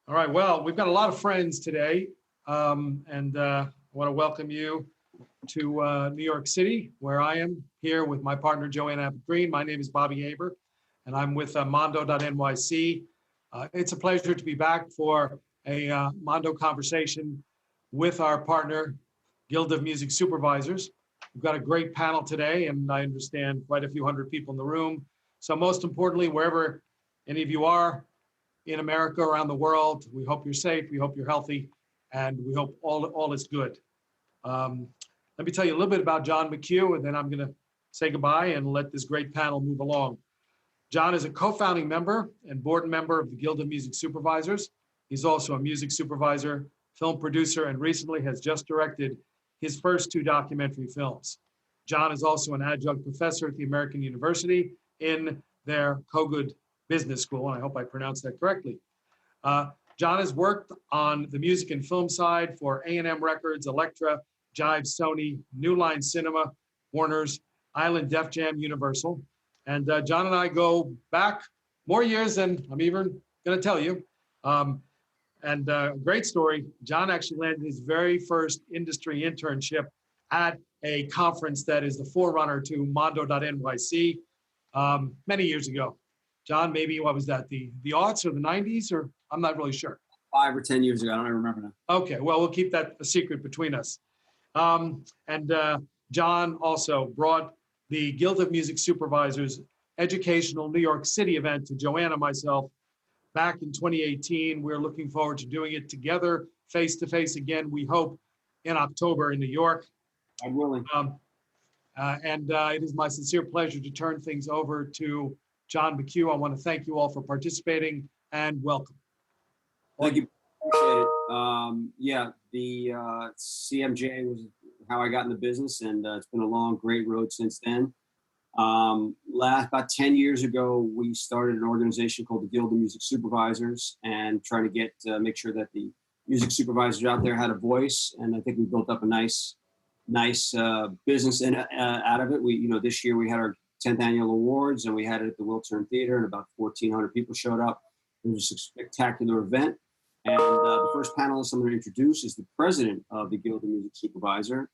All right, well, we've got a lot of friends today, and I want to welcome you to New York City, where I am here with my partner, Joanna Green. My name is Bobby Aber, and I'm with Mondo.NYC. It's a pleasure to be back for a Mondo conversation with our partner, Guild of Music Supervisors. We've got a great panel today, and I understand quite a few hundred people in the room. So most importantly, wherever any of you are, in America, around the world, we hope you're safe, we hope you're healthy, and we hope all is good. Let me tell you a little bit about John McHugh, and then I'm gonna say goodbye and let this great panel move along. John is a co-founding member and board member of the Guild of Music Supervisors. He's also a music supervisor, film producer, and recently has just directed his first 2 documentary films. John is also an adjunct professor at the American University in their Kogod Business School, and I hope I pronounced that correctly. John has worked on the music and film side for A&M Records, Elektra, Jive, Sony, New Line Cinema, Warner's, Island Def Jam, Universal. And John and I go back more years than I'm even gonna tell you. Great story, John actually landed his very first industry internship at a conference that is the forerunner to Mondo.NYC many years ago. John, maybe what was that, the aughts or the 90s, or I'm not really sure. 5 or 10 years ago, I don't even remember now. Okay, well, we'll keep that a secret between us. John also brought the Guild of Music Supervisors educational New York City event to Joanna and myself back in 2018. We're looking forward to doing it together, face to face again, we hope, in October in New York. I'm willing. It is my sincere pleasure to turn things over to John McHugh. I want to thank you all for participating and welcome. Thank you. Appreciate it. Yeah, the CMJ was how I got in the business, and it's been a long, great road since then. About 10 years ago, we started an organization called the Guild of Music Supervisors, and trying to make sure that the music supervisors out there had a voice. And I think we built up a nice business out of it. This year we had our 10th annual awards, and we had it at the Wiltern Theater, and about 1,400 people showed up. It was a spectacular event. And the first panelist I'm going to introduce is the president of the Guild of Music Supervisor.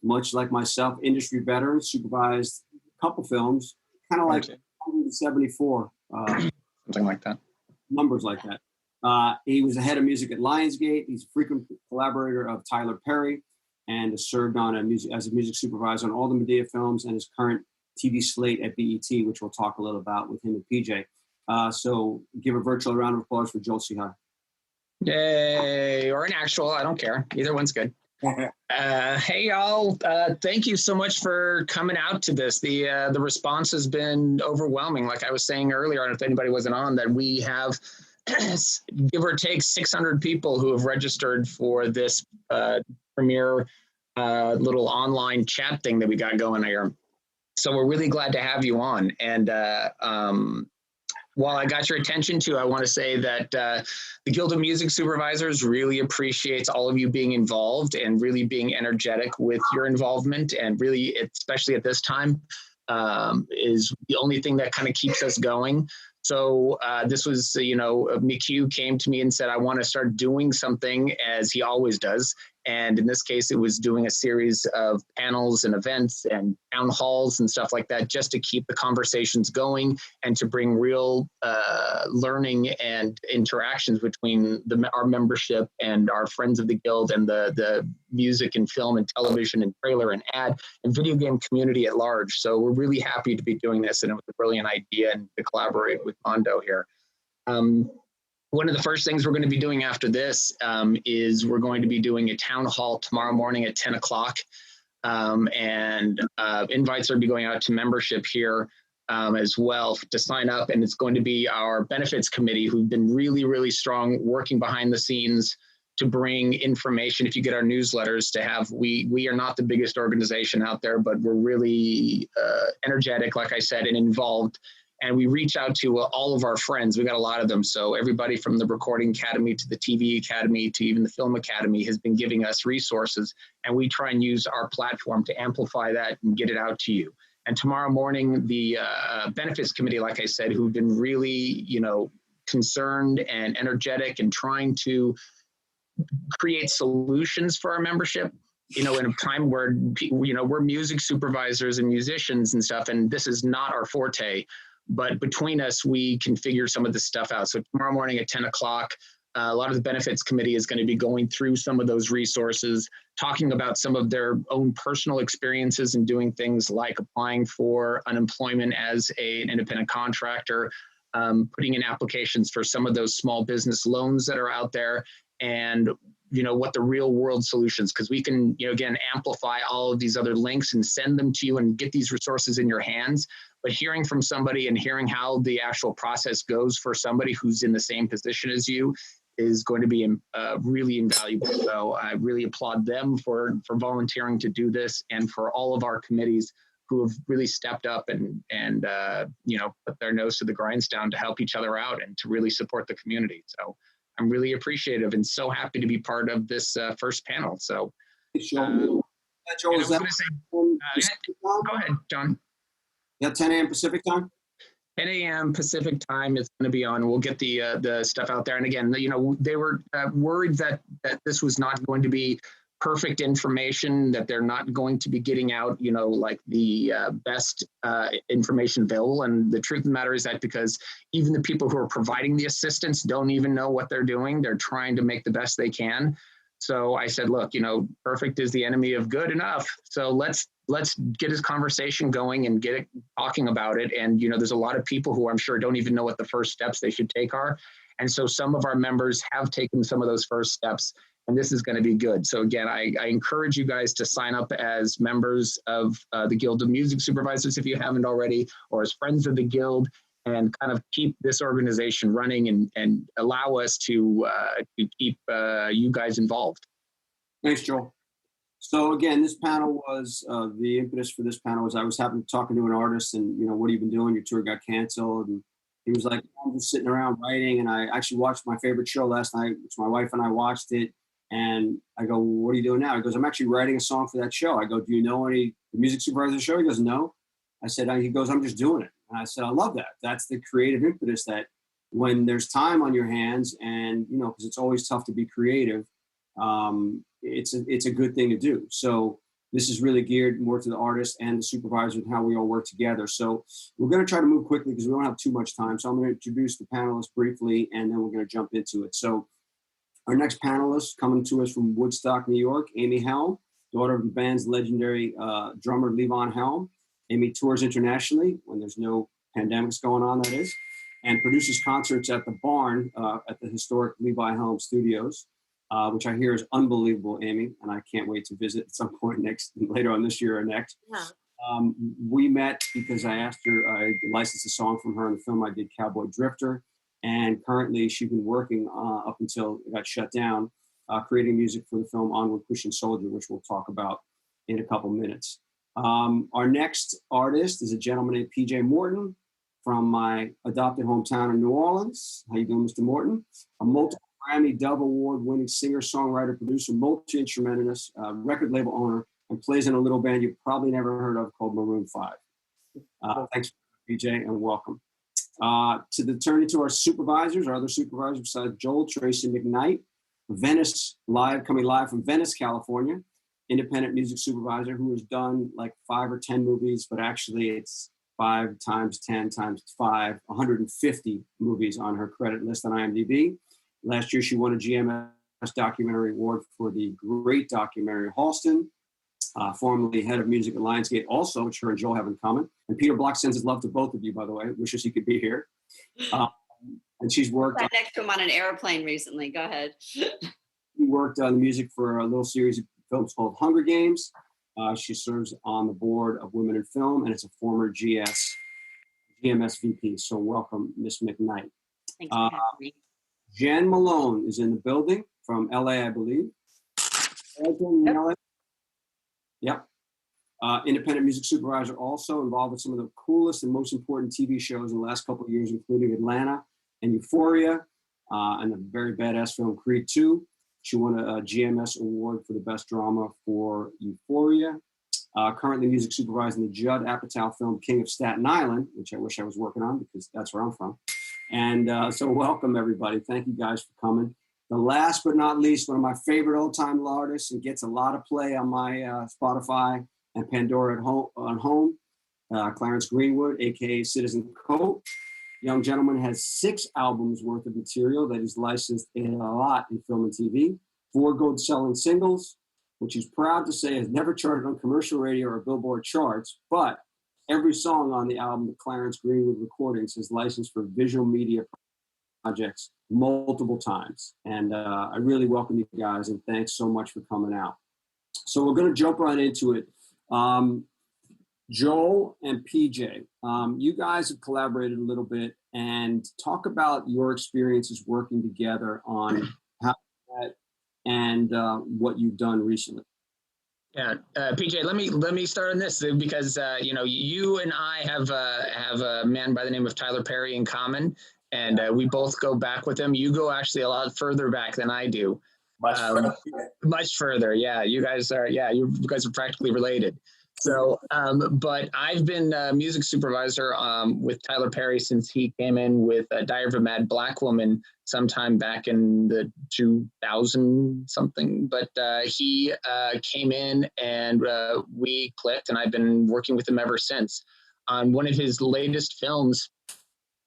Much like myself, industry veteran, supervised a couple films, kind of like 174. Something like that. Numbers like that. He was the head of music at Lionsgate. He's a frequent collaborator of Tyler Perry, and has served as a music supervisor on all the Madea films, and his current TV slate at BET, which we'll talk a little about with him and PJ. So give a virtual round of applause for Joel Sihai. Yay, or an actual, I don't care. Either one's good. Hey, y'all. Thank you so much for coming out to this. The response has been overwhelming. Like I was saying earlier, I don't know if anybody wasn't on, that we have, give or take, 600 people who have registered for this premiere little online chat thing that we got going here. So we're really glad to have you on. And while I got your attention too, I want to say that the Guild of Music Supervisors really appreciates all of you being involved and really being energetic with your involvement, and really, especially at this time, is the only thing that kind of keeps us going. So this was, McHugh came to me and said, I want to start doing something, as he always does. And in this case, it was doing a series of panels and events and town halls and stuff like that, just to keep the conversations going and to bring real learning and interactions between our membership and our friends of the Guild and the music and film and television and trailer and ad and video game community at large. So we're really happy to be doing this, and it was a brilliant idea and to collaborate with Mondo here. One of the first things we're going to be doing after this is we're going to be doing a town hall tomorrow morning at 10 o'clock. Invites are be going out to membership here as well to sign up. And it's going to be our benefits committee, who've been really, really strong working behind the scenes to bring information. If you get our newsletters, to have, we are not the biggest organization out there, but we're really energetic, like I said, and involved. And we reach out to all of our friends. We got a lot of them. So everybody from the Recording Academy to the TV Academy to even the Film Academy has been giving us resources. And we try and use our platform to amplify that and get it out to you. And tomorrow morning, the benefits committee, like I said, who've been really, concerned and energetic and trying to create solutions for our membership, you know, in a time where, you know, we're music supervisors and musicians and stuff, and this is not our forte, but between us, we can figure some of this stuff out. So tomorrow morning at 10 o'clock, a lot of the benefits committee is going to be going through some of those resources, talking about some of their own personal experiences and doing things like applying for unemployment as an independent contractor, putting in applications for some of those small business loans that are out there, and you know what the real world solutions, because we can, you know, again, amplify all of these other links and send them to you and get these resources in your hands. But hearing from somebody and hearing how the actual process goes for somebody who's in the same position as you is going to be really invaluable. So I really applaud them for volunteering to do this, and for all of our committees who have really stepped up and you know, put their nose to the grindstone to help each other out and to really support the community. So I'm really appreciative and so happy to be part of this first panel. So Joel, is that go ahead, John. Yeah, 10 a.m. Pacific time? 10 a.m. Pacific time is going to be on. We'll get the stuff out there. And again, you know, they were worried that this was not going to be perfect information, that they're not going to be getting out, you know, like the best information available. And the truth of the matter is that because even the people who are providing the assistance don't even know what they're doing, they're trying to make the best they can. So I said, look, you know, perfect is the enemy of good enough. So let's get this conversation going and get it talking about it. And, you know, there's a lot of people who I'm sure don't even know what the first steps they should take are. And so some of our members have taken some of those first steps, and this is going to be good. So again, I encourage you guys to sign up as members of the Guild of Music Supervisors if you haven't already, or as friends of the Guild, and kind of keep this organization running and allow us to keep you guys involved. Thanks, Joel. So again, this panel was, the impetus for this panel was I was talking to an artist and, you know, what have you been doing? Your tour got canceled. And he was like, I'm just sitting around writing. And I actually watched my favorite show last night, which my wife and I watched it. And I go, well, what are you doing now? He goes, I'm actually writing a song for that show. I go, do you know the music supervisor show? He goes, no. I said, he goes, I'm just doing it. And I said, I love that. That's the creative impetus, that when there's time on your hands and, you know, because it's always tough to be creative, it's a good thing to do. So this is really geared more to the artist and the supervisor and how we all work together. So we're going to try to move quickly because we don't have too much time. So I'm going to introduce the panelists briefly, and then we're going to jump into it. So our next panelist coming to us from Woodstock, New York, Amy Helm, daughter of the band's legendary drummer Levon Helm. Amy tours internationally when there's no pandemics going on, that is, and produces concerts at the Barn at the historic Levi Helm Studios, which I hear is unbelievable, Amy, and I can't wait to visit at some point later on this year or next. Yeah. We met because I asked her, I licensed a song from her in the film I did, Cowboy Drifter, and currently she's been working up until it got shut down, creating music for the film Onward Pushing Soldier, which we'll talk about in a couple minutes. Our next artist is a gentleman named PJ Morton from my adopted hometown in New Orleans. How you doing, Mr. Morton? A multiple Grammy Dove Award-winning singer, songwriter, producer, multi-instrumentalist, record label owner, and plays in a little band you've probably never heard of called Maroon 5. Thanks, PJ, and welcome. To turn to our supervisors, our other supervisors besides Joel, Tracy, McKnight, coming live from Venice, California. Independent music supervisor who has done like 5 or 10 movies, but actually it's 5 times 10 times 5, 150 movies on her credit list on IMDb. Last year, she won a GMS Documentary Award for the great documentary Halston, formerly head of music at Lionsgate, also, which her and Joel have in common. And Peter Block sends his love to both of you, by the way. Wishes he could be here. And she's worked next to him on an airplane recently. Go ahead. She worked on the music for a little series of films called Hunger Games. She serves on the board of Women in Film and is a former GMS VP. So welcome, Miss McKnight. Thanks for having me. Jen Malone is in the building from LA, I believe. Yep. LA? Yep. Independent music supervisor, also involved with some of the coolest and most important TV shows in the last couple of years, including Atlanta and Euphoria, and the very badass film Creed 2. She won a GMS award for the best drama for Euphoria. Currently music supervising the Judd Apatow film King of Staten Island, which I wish I was working on because that's where I'm from. And so welcome, everybody. Thank you guys for coming. The last but not least, one of my favorite old-time artists and gets a lot of play on my Spotify and Pandora on home, Clarence Greenwood, aka Citizen Cope. Young gentleman has 6 albums worth of material that he's licensed in a lot in film and TV, 4 gold-selling singles, which he's proud to say has never charted on commercial radio or Billboard charts, but every song on the album, the Clarence Greenwood Recordings, is licensed for visual media projects multiple times. And I really welcome you guys, and thanks so much for coming out. So we're going to jump right into it. Joel and PJ, you guys have collaborated a little bit, and talk about your experiences working together on how that and what you've done recently. Yeah, PJ, let me start on this because you know, you and I have a man by the name of Tyler Perry in common, and we both go back with him. You go actually a lot further back than I do. Much further. Yeah, you guys are practically related. So, but I've been a music supervisor with Tyler Perry since he came in with Diary of a Mad Black Woman sometime back in the 2000 something. But he came in and we clicked, and I've been working with him ever since. On one of his latest films,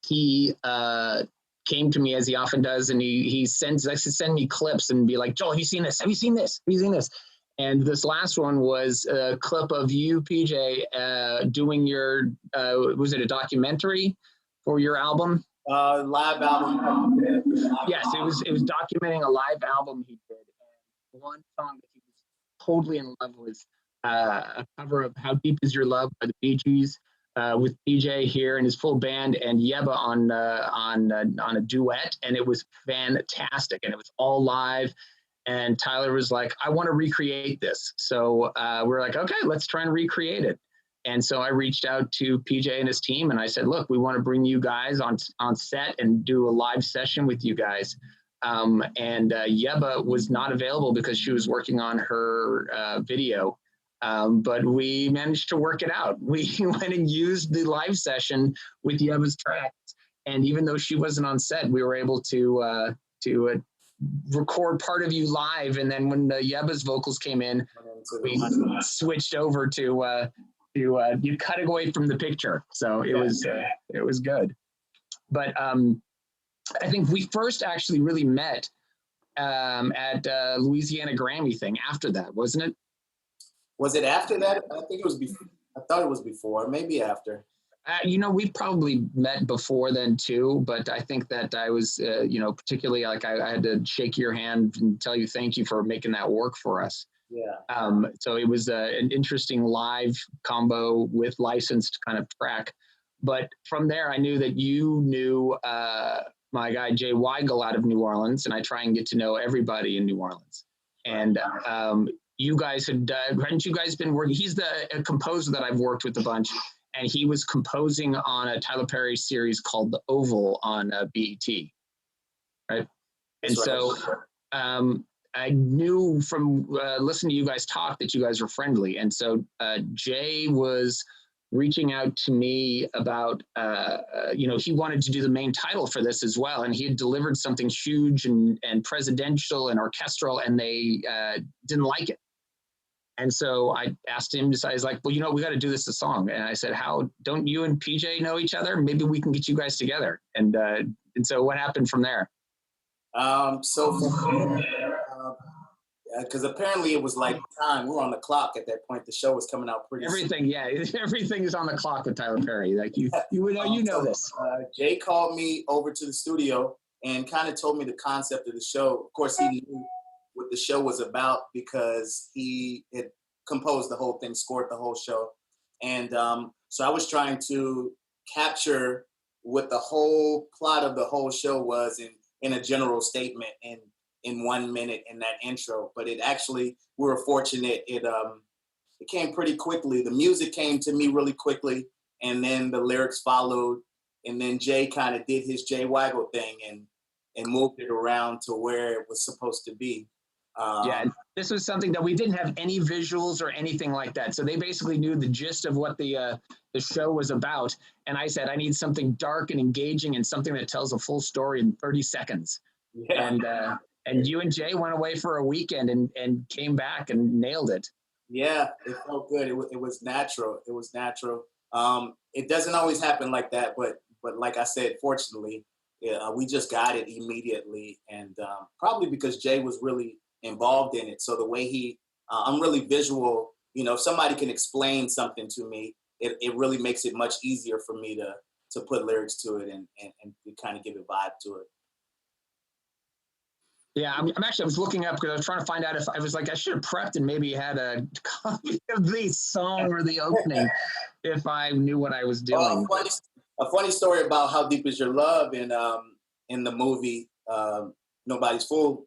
he came to me, as he often does, and he likes to send me clips and be like, "Joel, have you seen this? Have you seen this? Have you seen this?" And this last one was a clip of you, PJ, doing your, was it a documentary for your album? Live album. Yes, it was documenting a live album he did. And one song that he was totally in love with, a cover of How Deep Is Your Love by the Bee Gees, with PJ here and his full band, and Yeba on a duet, and it was fantastic, and it was all live. And Tyler was like, "I want to recreate this." So we're like, "Okay, let's try and recreate it." And so I reached out to PJ and his team, and I said, "Look, we want to bring you guys on set and do a live session with you guys." And Yeba was not available because she was working on her video. But we managed to work it out. We went and used the live session with Yeba's tracks. And even though she wasn't on set, we were able to record part of you live. And then when the Yeba's vocals came in, we switched over to you cut away from the picture. So it was good. But I think we first actually really met at Louisiana Grammy thing after that, wasn't it? Was it after that? I think it was before. I thought it was before, maybe after. You know, we probably met before then too, but I think that I was, you know, particularly like I had to shake your hand and tell you thank you for making that work for us. Yeah. So it was an interesting live combo with licensed kind of track. But from there, I knew that you knew my guy Jay Weigel out of New Orleans, and I try and get to know everybody in New Orleans. And you guys hadn't you guys been working? He's a composer that I've worked with a bunch, and he was composing on a Tyler Perry series called The Oval on BET, right? And so I knew from listening to you guys talk that you guys were friendly. And so Jay was reaching out to me about, you know, he wanted to do the main title for this as well. And he had delivered something huge and presidential and orchestral, and they didn't like it. And so I asked him, I was like, "Well, you know, we got to do this a song." And I said, "How, don't you and PJ know each other? Maybe we can get you guys together." And so what happened from there? Because apparently it was like time. We were on the clock at that point. The show was coming out pretty Everything, soon. Yeah. Everything is on the clock with Tyler Perry. Like you know this. Jay called me over to the studio and kind of told me the concept of the show. Of course, he knew what the show was about because he had composed the whole thing, scored the whole show. And so I was trying to capture what the whole plot of the whole show was in a general statement in 1 minute in that intro. But it actually, we were fortunate. It came pretty quickly. The music came to me really quickly, and then the lyrics followed. And then Jay kind of did his Jay Weigel thing and moved it around to where it was supposed to be. Yeah, this was something that we didn't have any visuals or anything like that. So they basically knew the gist of what the show was about. And I said, I need something dark and engaging and something that tells a full story in 30 seconds. Yeah. And you and Jay went away for a weekend and came back and nailed it. Yeah, it felt good. It was natural. It was natural. It doesn't always happen like that, but like I said, fortunately, yeah, we just got it immediately, and probably because Jay was really involved in it. So the way I'm really visual. You know, if somebody can explain something to me, it really makes it much easier for me to put lyrics to it and kind of give a vibe to it. Yeah, I was looking up because I was trying to find out if I was like, I should have prepped and maybe had a copy of the song or the opening if I knew what I was doing. A funny story about How Deep Is Your Love in the movie Nobody's Fool.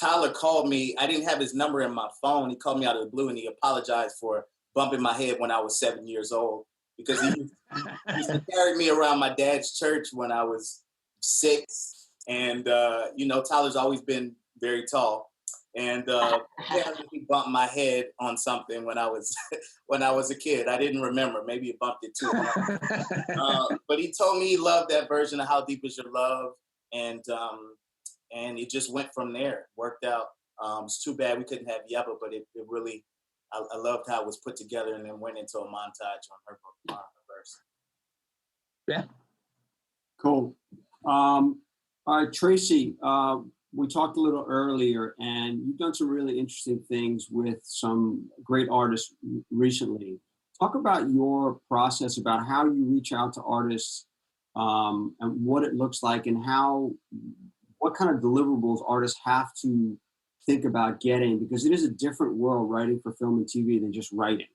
Tyler called me. I didn't have his number in my phone. He called me out of the blue and he apologized for bumping my head when I was 7 years old because he used to carry me around my dad's church when I was 6. And, Tyler's always been very tall. And he bumped my head on something when I was a kid. I didn't remember. Maybe he bumped it too hard. But he told me he loved that version of How Deep Is Your Love. And it just went from there. Worked out. It's too bad we couldn't have Yeba, but it really, I loved how it was put together and then went into a montage on her verse. Yeah. Cool. All right, Tracy, we talked a little earlier, and you've done some really interesting things with some great artists recently. Talk about your process, about how you reach out to artists and what it looks like and what kind of deliverables artists have to think about getting, because it is a different world writing for film and TV than just writing.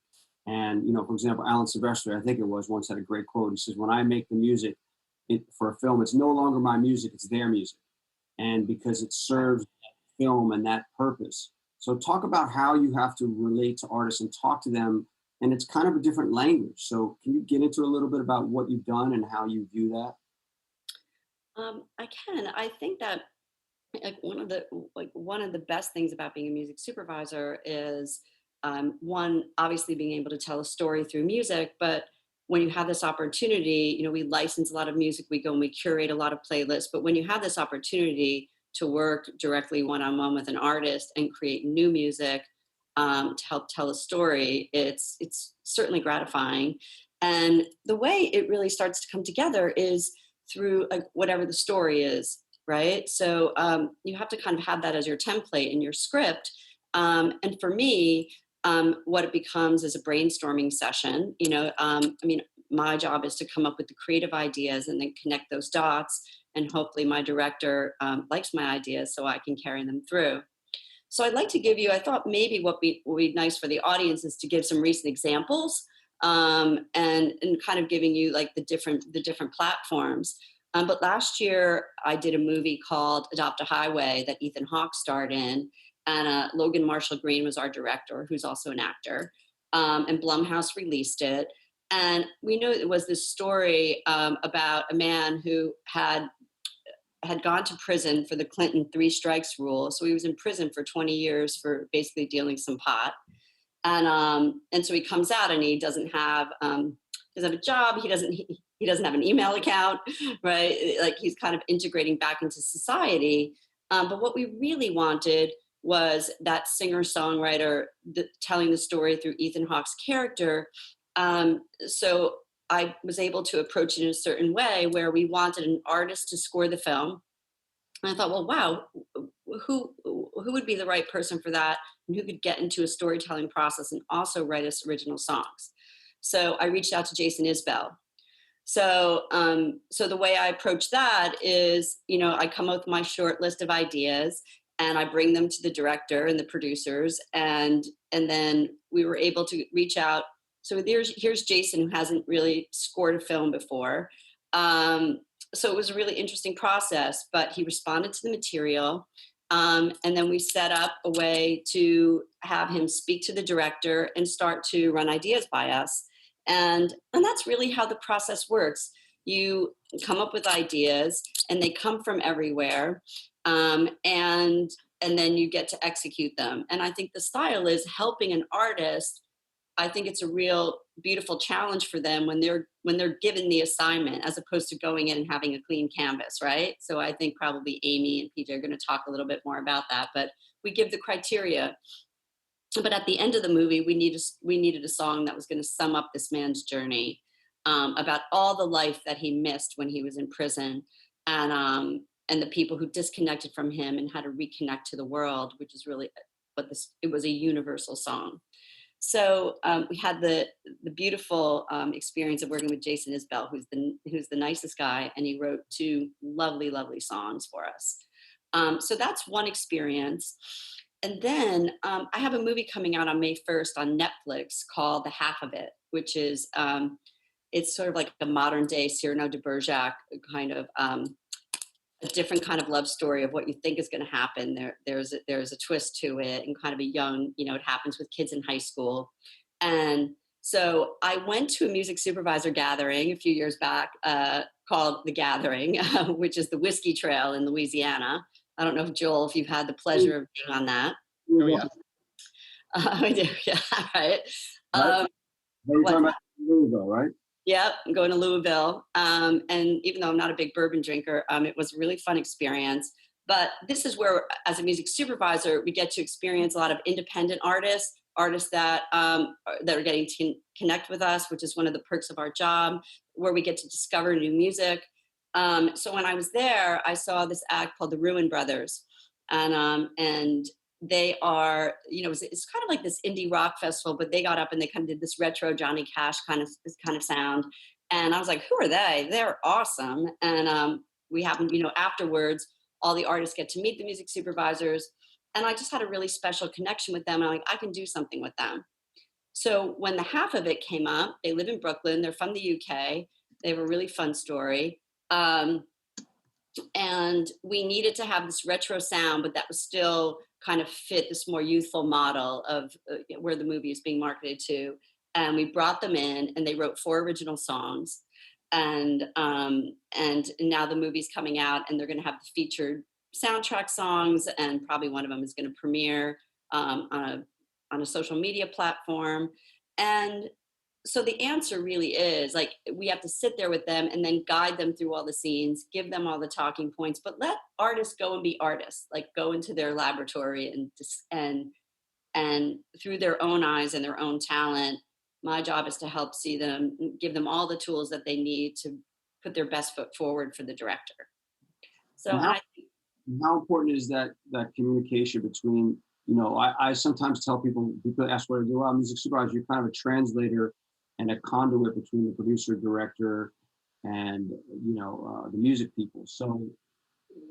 And, for example, Alan Silvestri, I think it was, once had a great quote. He says, when I make the music for a film, it's no longer my music, it's their music. And because it serves that film and that purpose. So talk about how you have to relate to artists and talk to them. And it's kind of a different language. So can you get into a little bit about what you've done and how you view that? I can. I think that one of the best things about being a music supervisor is one, obviously being able to tell a story through music, but when you have this opportunity, we license a lot of music, we go and we curate a lot of playlists, but when you have this opportunity to work directly one-on-one with an artist and create new music to help tell a story, it's certainly gratifying. And the way it really starts to come together is through whatever the story is, right? So you have to kind of have that as your template in your script. And for me, what it becomes is a brainstorming session. My job is to come up with the creative ideas and then connect those dots. And hopefully my director likes my ideas so I can carry them through. So I'd like to give you, I thought maybe what would be nice for the audience is to give some recent examples and kind of giving you like the different platforms. But last year I did a movie called Adopt a Highway that Ethan Hawke starred in. And Logan Marshall Green was our director, who's also an actor. And Blumhouse released it. And we knew it was this story about a man who had gone to prison for the Clinton 3 strikes rule. So he was in prison for 20 years for basically dealing some pot. And so he comes out and he doesn't have a job. He doesn't have an email account, right? Like he's kind of integrating back into society. But what we really wanted was that singer-songwriter telling the story through Ethan Hawke's character. So I was able to approach it in a certain way where we wanted an artist to score the film. And I thought, well, wow, who would be the right person for that? And who could get into a storytelling process and also write us original songs? So I reached out to Jason Isbell. So the way I approach that is, I come up with my short list of ideas and I bring them to the director and the producers. And then we were able to reach out. So here's Jason, who hasn't really scored a film before. So it was a really interesting process, but he responded to the material. And then we set up a way to have him speak to the director and start to run ideas by us. And that's really how the process works. You come up with ideas and they come from everywhere. And and then you get to execute them. And I think the style is helping an artist. I think it's a real beautiful challenge for them when they're given the assignment, as opposed to going in and having a clean canvas, right? So I think probably Amy and PJ are going to talk a little bit more about that, but we give the criteria. But at the end of the movie, we needed a song that was going to sum up this man's journey, about all the life that he missed when he was in prison, and the people who disconnected from him and how to reconnect to the world, which is really what it was, a universal song. So we had the beautiful experience of working with Jason Isbell, who's the nicest guy, and he wrote 2 lovely, lovely songs for us. So that's one experience. And then I have a movie coming out on May 1st on Netflix called The Half of It, which is it's sort of like a modern day Cyrano de Bergerac kind of a different kind of love story of what you think is going to happen. There's a twist to it, and kind of a young, it happens with kids in high school. And so I went to a music supervisor gathering a few years back called The Gathering, which is the Whiskey Trail in Louisiana. I don't know if Joel, if you've had the pleasure of being on that. Oh, yeah. Yeah, right. We're talking about Louisville, right? Yeah, I'm going to Louisville. And even though I'm not a big bourbon drinker, it was a really fun experience. But this is where, as a music supervisor, we get to experience a lot of independent artists that are getting to connect with us, which is one of the perks of our job, where we get to discover new music. So when I was there, I saw this act called the Ruin Brothers. And they are, it's kind of like this indie rock festival, but they got up and they kind of did this retro Johnny Cash kind of sound. And I was like, who are they? They're awesome. And we have, afterwards, all the artists get to meet the music supervisors. And I just had a really special connection with them. And I'm like, I can do something with them. So when The Half of It came up, they live in Brooklyn. They're from the UK. They have a really fun story. And we needed to have this retro sound, but that was still kind of fit this more youthful model of where the movie is being marketed to. And we brought them in, and they wrote 4 original songs. And now the movie's coming out, and they're going to have the featured soundtrack songs, and probably one of them is going to premiere on a social media platform. And so the answer really is, like, we have to sit there with them and then guide them through all the scenes, give them all the talking points, but let artists go and be artists, like go into their laboratory and through their own eyes and their own talent. My job is to help see them, give them all the tools that they need to put their best foot forward for the director. So how important is that communication between, I sometimes tell people ask what I do, well, music supervisor, you're kind of a translator and a conduit between the producer, director, and the music people. So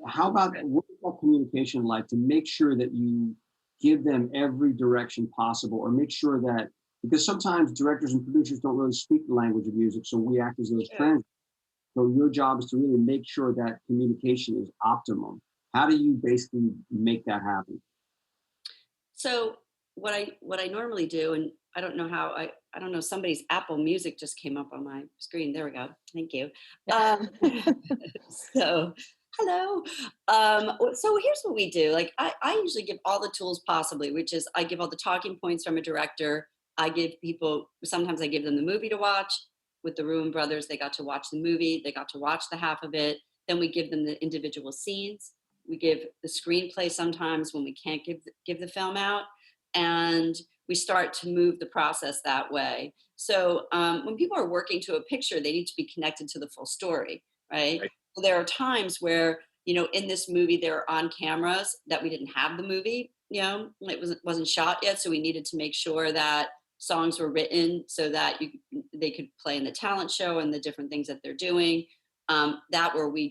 what is that communication like to make sure that you give them every direction possible, or make sure that, because sometimes directors and producers don't really speak the language of music, so we act as those translators. So your job is to really make sure that communication is optimum. How do you basically make that happen? So what I normally do, and I don't know how, I don't know, somebody's Apple Music just came up on my screen. There we go. Thank you. So hello. So here's what we do. Like I usually give all the tools possibly, which is I give all the talking points from a director. I give people, sometimes I give them the movie to watch. With the Ruin Brothers, they got to watch the movie. They got to watch The Half of It. Then we give them the individual scenes. We give the screenplay sometimes when we can't give the film out. And we start to move the process that way. So when people are working to a picture, they need to be connected to the full story, right? So there are times where, in this movie, there are on cameras that we didn't have the movie, it wasn't shot yet. So we needed to make sure that songs were written so that they could play in the talent show and the different things that they're doing. That where we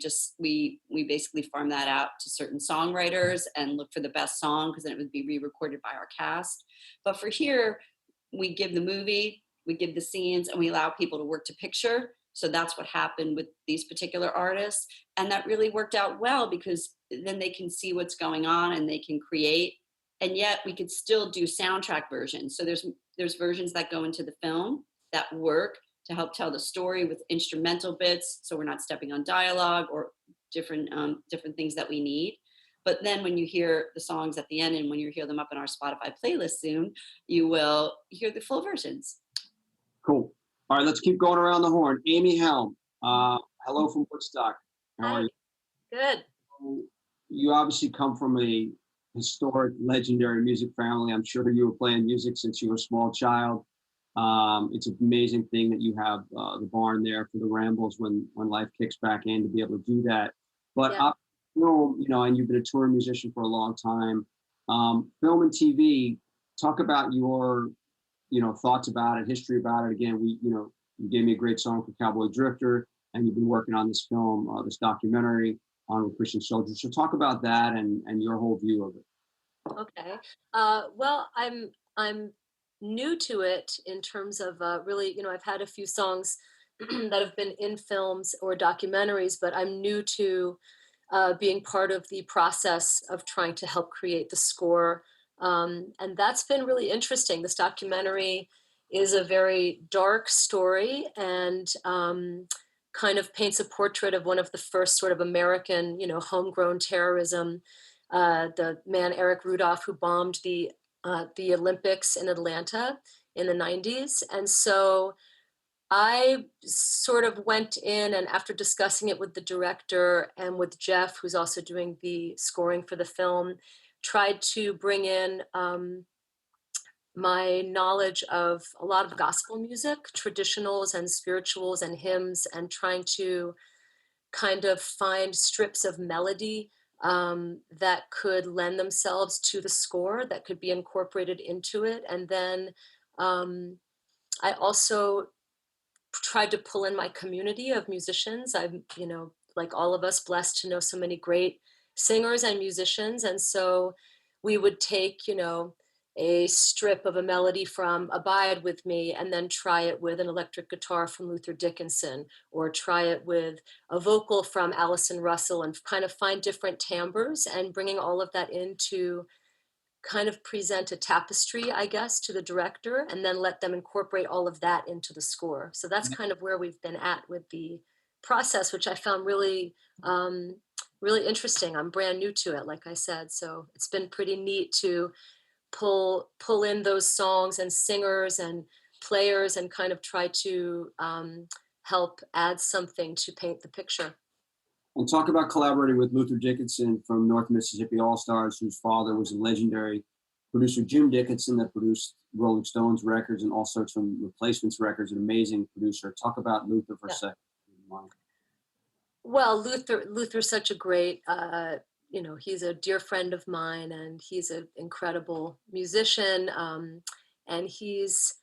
basically farm that out to certain songwriters and look for the best song, because then it would be re-recorded by our cast. But for here, we give the movie, we give the scenes, and we allow people to work to picture. So that's what happened with these particular artists. And that really worked out well, because then they can see what's going on and they can create. And yet we could still do soundtrack versions. So there's versions that go into the film that work to help tell the story with instrumental bits, so we're not stepping on dialogue or different things that we need. But then when you hear the songs at the end and when you hear them up in our Spotify playlist soon, you will hear the full versions. Cool. All right, let's keep going around the horn. Amy Helm, hello from Woodstock. How are you? Good. You obviously come from a historic, legendary music family. I'm sure you were playing music since you were a small child. It's an amazing thing that you have the barn there for the rambles when life kicks back in to be able to do that. But Yeah. film, and you've been a touring musician for a long time. Film and TV. Talk about your, thoughts about it, history about it. Again, you gave me a great song for Cowboy Drifter, and you've been working on this film, this documentary on Christian soldiers. So talk about that and your whole view of it. Okay. Well, I'm new to it in terms of really, I've had a few songs that have been in films or documentaries, but I'm new to being part of the process of trying to help create the score. And that's been really interesting. This documentary is a very dark story and kind of paints a portrait of one of the first sort of American, homegrown terrorism. The man Eric Rudolph, who bombed the Olympics in Atlanta in the 90s. And so I sort of went in, and after discussing it with the director and with Jeff, who's also doing the scoring for the film, tried to bring in my knowledge of a lot of gospel music, traditionals and spirituals and hymns, and trying to kind of find strips of melody that could lend themselves to the score, that could be incorporated into it. And then I also tried to pull in my community of musicians. I'm, like all of us, blessed to know so many great singers and musicians. And so we would take, a strip of a melody from Abide With Me and then try it with an electric guitar from Luther Dickinson, or try it with a vocal from Allison Russell, and kind of find different timbres and bringing all of that into kind of present a tapestry, I guess, to the director, and then let them incorporate all of that into the score. So that's kind of where we've been at with the process, which I found really, really interesting. I'm brand new to it, like I said. So it's been pretty neat to pull in those songs and singers and players and kind of try to help add something to paint the picture. And talk about collaborating with Luther Dickinson from North Mississippi All-Stars, whose father was a legendary producer, Jim Dickinson, that produced Rolling Stones records and all sorts of Replacements records, an amazing producer. Talk about Luther for a second. Well, Luther's such a great, he's a dear friend of mine, and he's an incredible musician. And he's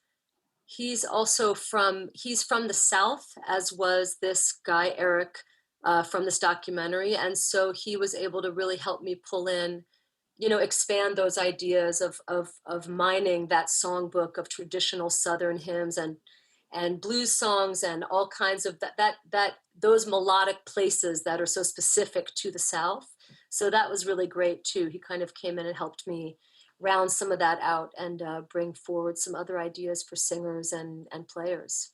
also from the South, as was this guy, Eric, from this documentary. And so he was able to really help me pull in, expand those ideas of mining that songbook of traditional Southern hymns and blues songs and all kinds of those melodic places that are so specific to the South. So that was really great too. He kind of came in and helped me round some of that out and bring forward some other ideas for singers and players.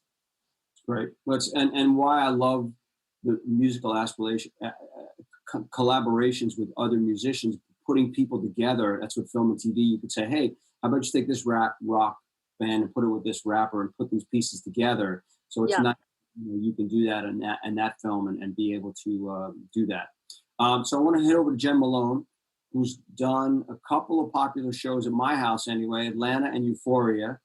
Great. And why I love the musical aspiration, collaborations with other musicians, putting people together. That's what film and TV. You could say, hey, how about you take this rock band and put it with this rapper and put these pieces together. So it's not, you can do that in that film and be able to do that. So I want to head over to Jen Malone, who's done a couple of popular shows at my house anyway. Atlanta and Euphoria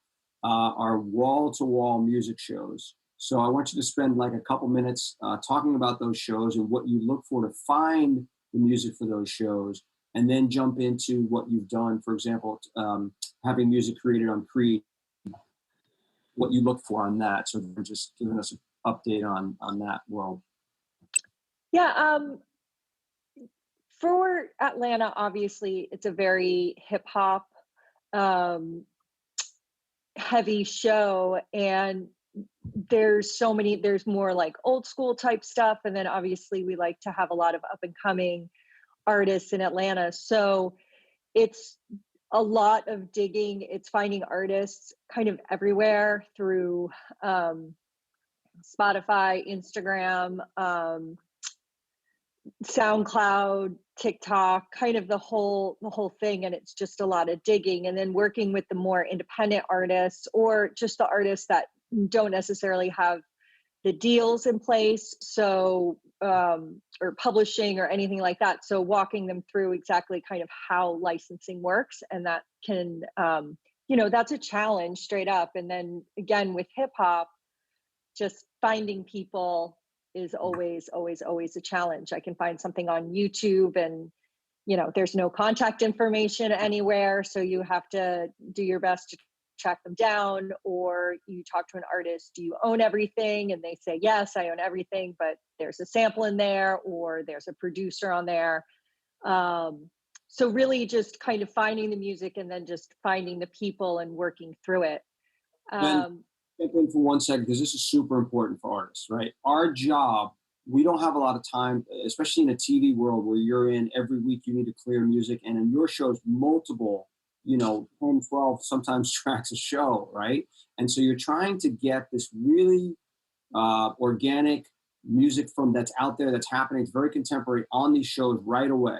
are wall-to-wall music shows. So I want you to spend like a couple minutes talking about those shows and what you look for to find the music for those shows, and then jump into what you've done. For example, having music created on Creed, what you look for on that. So just giving us an update on that world. Yeah. For Atlanta, obviously, it's a very hip hop heavy show, and there's more like old school type stuff. And then obviously we like to have a lot of up and coming artists in Atlanta. So it's a lot of digging. It's finding artists kind of everywhere through Spotify, Instagram, SoundCloud, TikTok, kind of the whole thing. And it's just a lot of digging, and then working with the more independent artists, or just the artists that don't necessarily have the deals in place. So, or publishing or anything like that. So walking them through exactly kind of how licensing works. And that can, that's a challenge straight up. And then again, with hip hop, just finding people is always a challenge. I can find something on YouTube, and there's no contact information anywhere, so you have to do your best to track them down. Or you talk to an artist, do you own everything? And they say, yes, I own everything, but there's a sample in there, or there's a producer on there. So really just kind of finding the music, and then just finding the people and working through it. Jump in for 1 second, because this is super important for artists, right? Our job, we don't have a lot of time, especially in a TV world where you're in every week, you need to clear music. And in your shows, multiple, 10, 12, sometimes tracks a show, right? And so you're trying to get this really organic music that's out there, that's happening, it's very contemporary on these shows right away.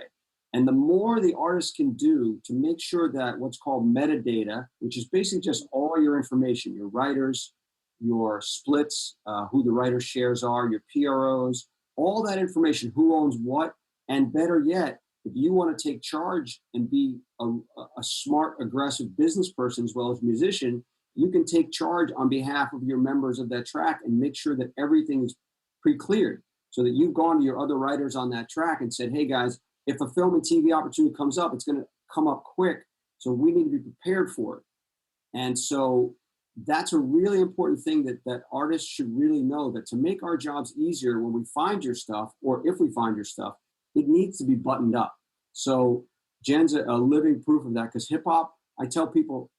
And the more the artist can do to make sure that what's called metadata, which is basically just all your information, your writers, your splits, who the writer shares are, your PROs, all that information, who owns what, and better yet, if you want to take charge and be a smart, aggressive business person as well as musician, you can take charge on behalf of your members of that track and make sure that everything is pre-cleared, so that you've gone to your other writers on that track and said, hey guys, if a film and TV opportunity comes up, it's going to come up quick. So we need to be prepared for it. And so that's a really important thing that artists should really know, that to make our jobs easier when we find your stuff, or if we find your stuff, it needs to be buttoned up. So Jen's a living proof of that, because hip hop, I tell people,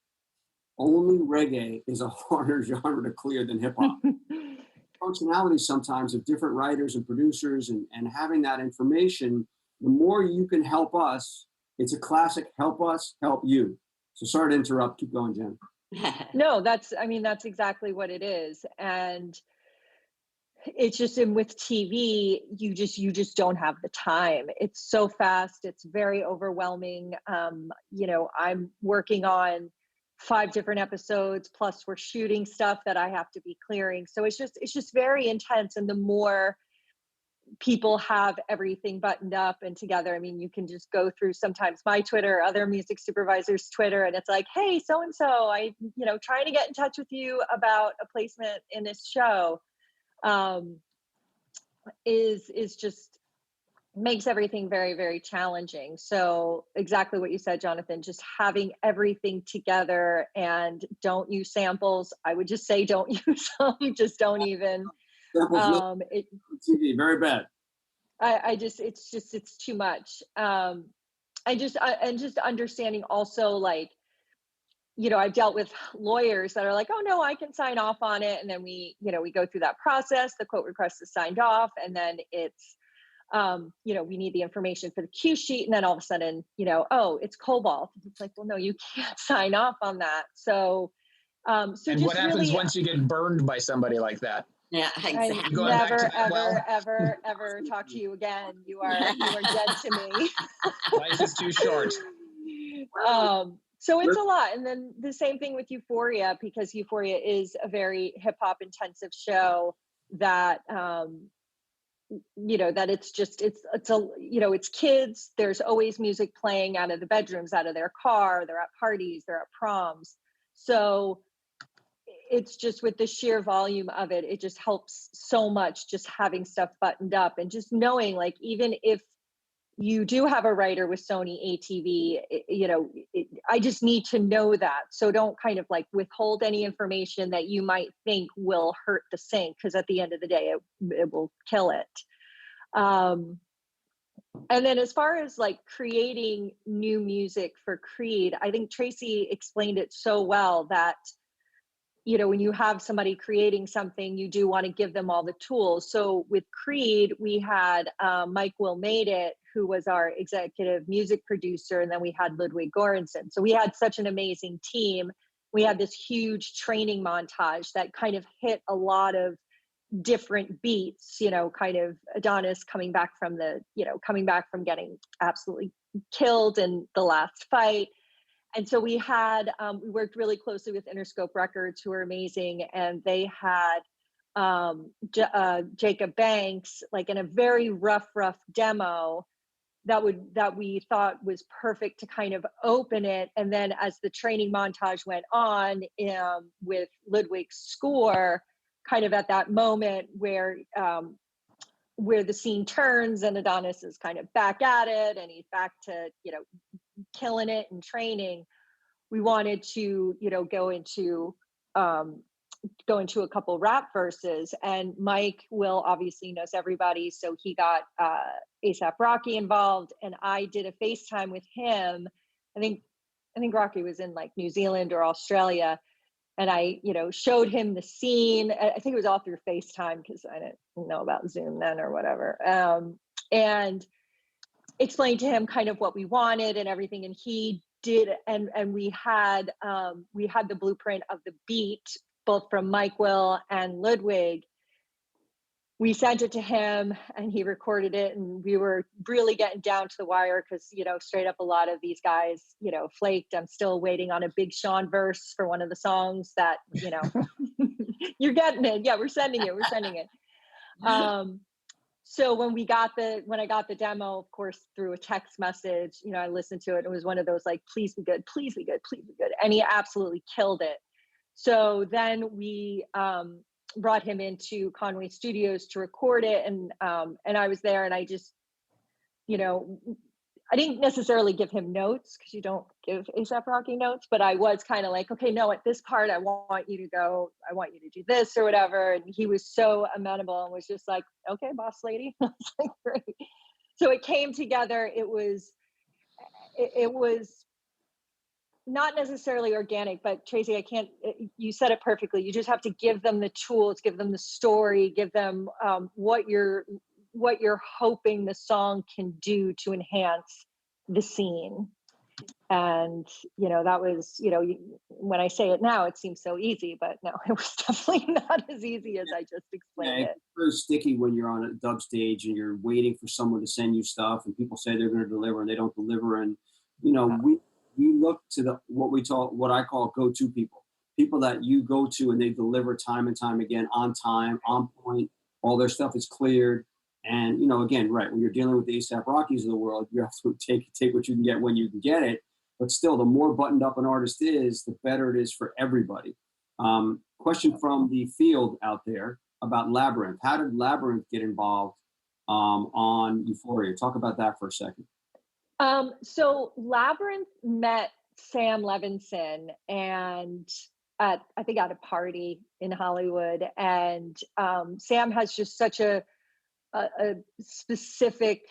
only reggae is a harder genre to clear than hip hop. Functionality sometimes of different writers and producers and having that information, the more you can help us, it's a classic help us, help you. So sorry to interrupt. Keep going, Jen. No, that's exactly what it is. And it's just, and with TV, you just don't have the time. It's so fast. It's very overwhelming. I'm working on 5 different episodes, plus we're shooting stuff that I have to be clearing. So it's just very intense. And the more people have everything buttoned up and together, I mean, you can just go through sometimes my Twitter, other music supervisors' Twitter, and it's like, hey, so-and-so, I, trying to get in touch with you about a placement in this show, is just makes everything very, very challenging. So exactly what you said, Jonathan, just having everything together, and don't use samples. I would just say don't use them. Just don't even. TV, very bad. It's too much. And just understanding also, like, I've dealt with lawyers that are like, oh no, I can sign off on it. And then we go through that process, the quote request is signed off, and then it's, we need the information for the cue sheet. And then all of a sudden, oh, it's cobalt. It's like, well, no, you can't sign off on that. So, and what happens once you get burned by somebody like that? Yeah, exactly. I never, ever talk to you again. You are dead to me. Life is too short. So it's a lot. And then the same thing with Euphoria, because Euphoria is a very hip hop intensive show that, that it's kids. There's always music playing out of the bedrooms, out of their car. They're at parties, they're at proms. So it's just, with the sheer volume of it, it just helps so much, just having stuff buttoned up, and just knowing, like, even if you do have a writer with Sony ATV, I just need to know that. So don't kind of like withhold any information that you might think will hurt the sync, because at the end of the day, it will kill it. And then as far as like creating new music for Creed, I think Tracy explained it so well that, when you have somebody creating something, you do want to give them all the tools. So with Creed, we had Mike Will Made It, who was our executive music producer, and then we had Ludwig Göransson. So we had such an amazing team. We had this huge training montage that kind of hit a lot of different beats, kind of Adonis coming back from getting absolutely killed in the last fight. And so we worked really closely with Interscope Records, who are amazing. And they had Jacob Banks, like in a very rough demo that we thought was perfect to kind of open it. And then as the training montage went on with Ludwig's score, kind of at that moment where the scene turns and Adonis is kind of back at it and he's back to, killing it and training, we wanted to, go into a couple rap verses, and Mike Will obviously knows everybody, so he got ASAP Rocky involved, and I did a FaceTime with him. I think Rocky was in like New Zealand or Australia, and I showed him the scene. I think it was all through FaceTime because I didn't know about Zoom then or whatever, and explained to him kind of what we wanted and everything, and he did, and we had the blueprint of the beat both from Mike Will and Ludwig. We sent it to him and he recorded it, and we were really getting down to the wire because, straight up a lot of these guys, flaked. I'm still waiting on a Big Sean verse for one of the songs that, you're getting it. Yeah, we're sending it. So when I got the demo, of course, through a text message, I listened to it. It was one of those like, please be good, please be good, please be good. And he absolutely killed it. So then we brought him into Conway Studios to record it, and I was there, and I just, I didn't necessarily give him notes because you don't give ASAP Rocky notes, but I was kind of like, okay, no, at this part, I want you to do this or whatever, and he was so amenable and was just like, okay, boss lady. I was like, great. So it came together. It was not necessarily organic, but Tracy, you said it perfectly. You just have to give them the tools, give them the story, give them what you're hoping the song can do to enhance the scene. And, that was, when I say it now, it seems so easy, but no, it was definitely not as easy as I just explained it. It's very sticky when you're on a dub stage and you're waiting for someone to send you stuff and people say they're going to deliver and they don't deliver. And, we look to what I call go-to people that you go to and they deliver time and time again, on time, on point, all their stuff is cleared. And, again, right, when you're dealing with the ASAP Rockies of the world, you have to take what you can get when you can get it. But still, the more buttoned up an artist is, the better it is for everybody. Question from the field out there about Labyrinth. How did Labyrinth get involved on Euphoria? Talk about that for a second. So Labyrinth met Sam Levinson and I think at a party in Hollywood, and Sam has just such a specific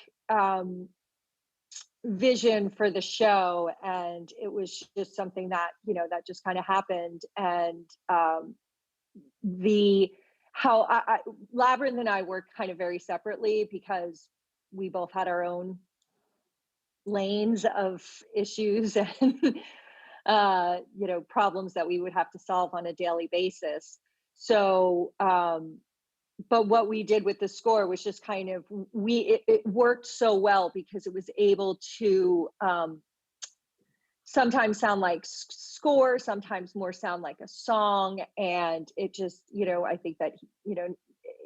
vision for the show, and it was just something that that just kind of happened. And Labyrinth and I worked kind of very separately because we both had our own lanes of issues and problems that we would have to solve on a daily basis. So but what we did with the score was just kind of it worked so well because it was able to sometimes sound like score, sometimes more sound like a song, and it just I think that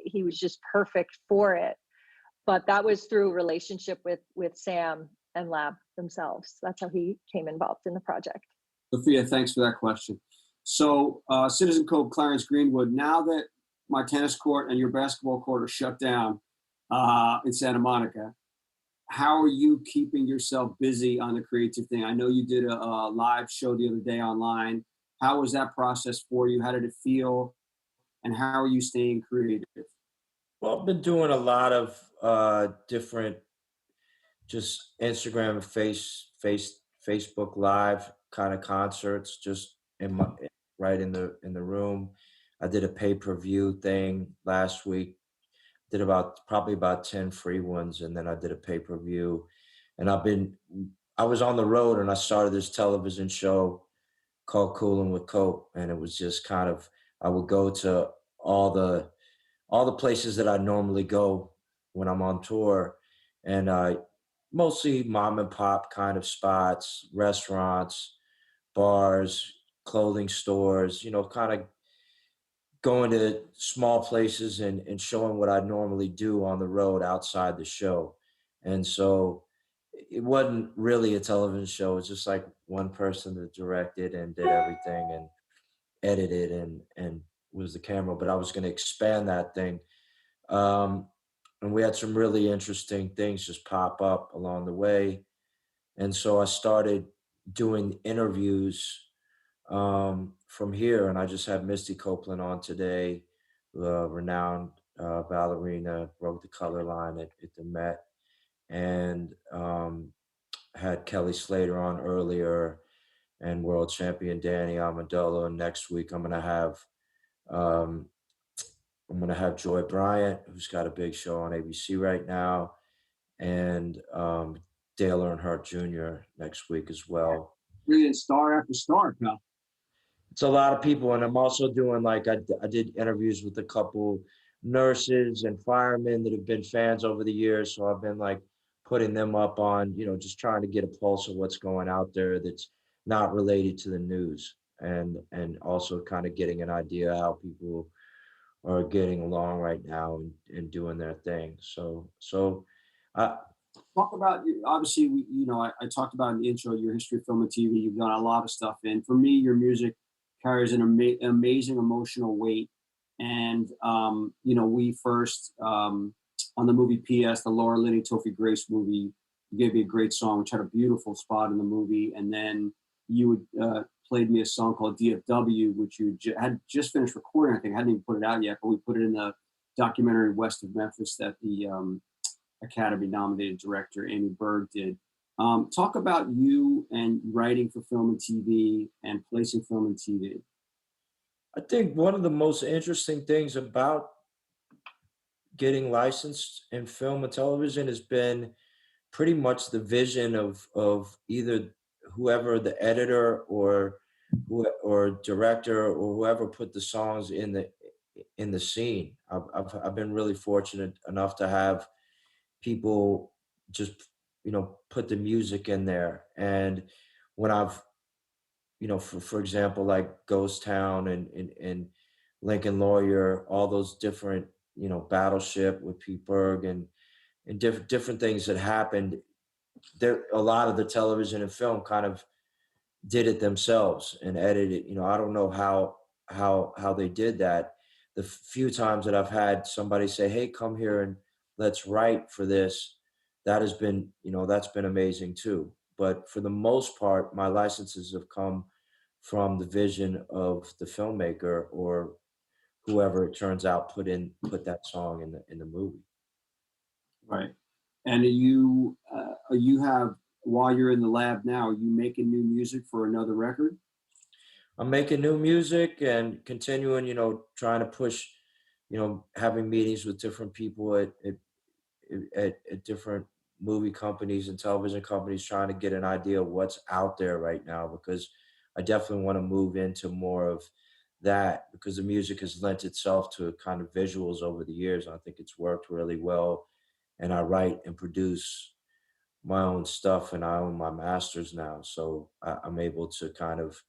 he was just perfect for it. But that was through a relationship with Sam and Lab themselves. That's how he came involved in the project. Sophia, thanks for that question. So Citizen Cove, Clarence Greenwood, now that my tennis court and your basketball court are shut down in Santa Monica, how are you keeping yourself busy on the creative thing? I know you did a live show the other day online. How was that process for you? How did it feel? And how are you staying creative? Well, I've been doing a lot of different just Instagram, Facebook Live kind of concerts, just right in the room. I did a pay-per-view thing last week. Did probably about 10 free ones, and then I did a pay-per-view. And I was on the road, and I started this television show called Coolin' with Cope, and it was just kind of, I would go to all the all the places that I normally go when I'm on tour, and mostly mom and pop kind of spots, restaurants, bars, clothing stores, kind of going to small places and showing what I normally do on the road outside the show. And so it wasn't really a television show. It was just like one person that directed and did everything and edited and was the camera, but I was going to expand that thing. And we had some really interesting things just pop up along the way. And so I started doing interviews from here, and I just had Misty Copeland on today, renowned ballerina, broke the color line at the Met, and had Kelly Slater on earlier, and world champion Danny Amendola. And next week um, I'm gonna have Joy Bryant, who's got a big show on ABC right now, and Dale Earnhardt Jr. next week as well. Brilliant, star after star, pal. It's a lot of people, and I'm also doing like I did interviews with a couple nurses and firemen that have been fans over the years. So I've been like putting them up on, just trying to get a pulse of what's going out there that's not related to the news, and also kind of getting an idea how people are getting along right now and doing their thing. So I, Talk about, obviously, I talked about in the intro your history of film and TV. You've done a lot of stuff, and for me, your music carries an amazing emotional weight. And we first on the movie P.S., the Laura Linney Topher Grace movie, you gave me a great song, which had a beautiful spot in the movie, and then you played me a song called DFW, which you had just finished recording. I think I hadn't even put it out yet, but we put it in the documentary West of Memphis that the Academy-nominated director Amy Berg did. Talk about you and writing for film and TV and placing film and TV. I think one of the most interesting things about getting licensed in film and television has been pretty much the vision of either whoever the editor or director or whoever put the songs in the scene. I've been really fortunate enough to have people just put the music in there. And when I've for example, like Ghost Town and Lincoln Lawyer, all those different Battleship with Pete Berg and different things that happened there, a lot of the television and film kind of did it themselves and edited. I don't know how they did that. The few times that I've had somebody say, hey, come here and let's write for this, that has been, that's been amazing too. But for the most part, my licenses have come from the vision of the filmmaker or whoever it turns out put that song in the movie. Right. And you have, while you're in the lab now, are you making new music for another record? I'm making new music and continuing, trying to push, having meetings with different people at different movie companies and television companies, trying to get an idea of what's out there right now, because I definitely want to move into more of that, because the music has lent itself to kind of visuals over the years. I think it's worked really well. And I write and produce my own stuff, and I own my masters now. So I'm able to kind of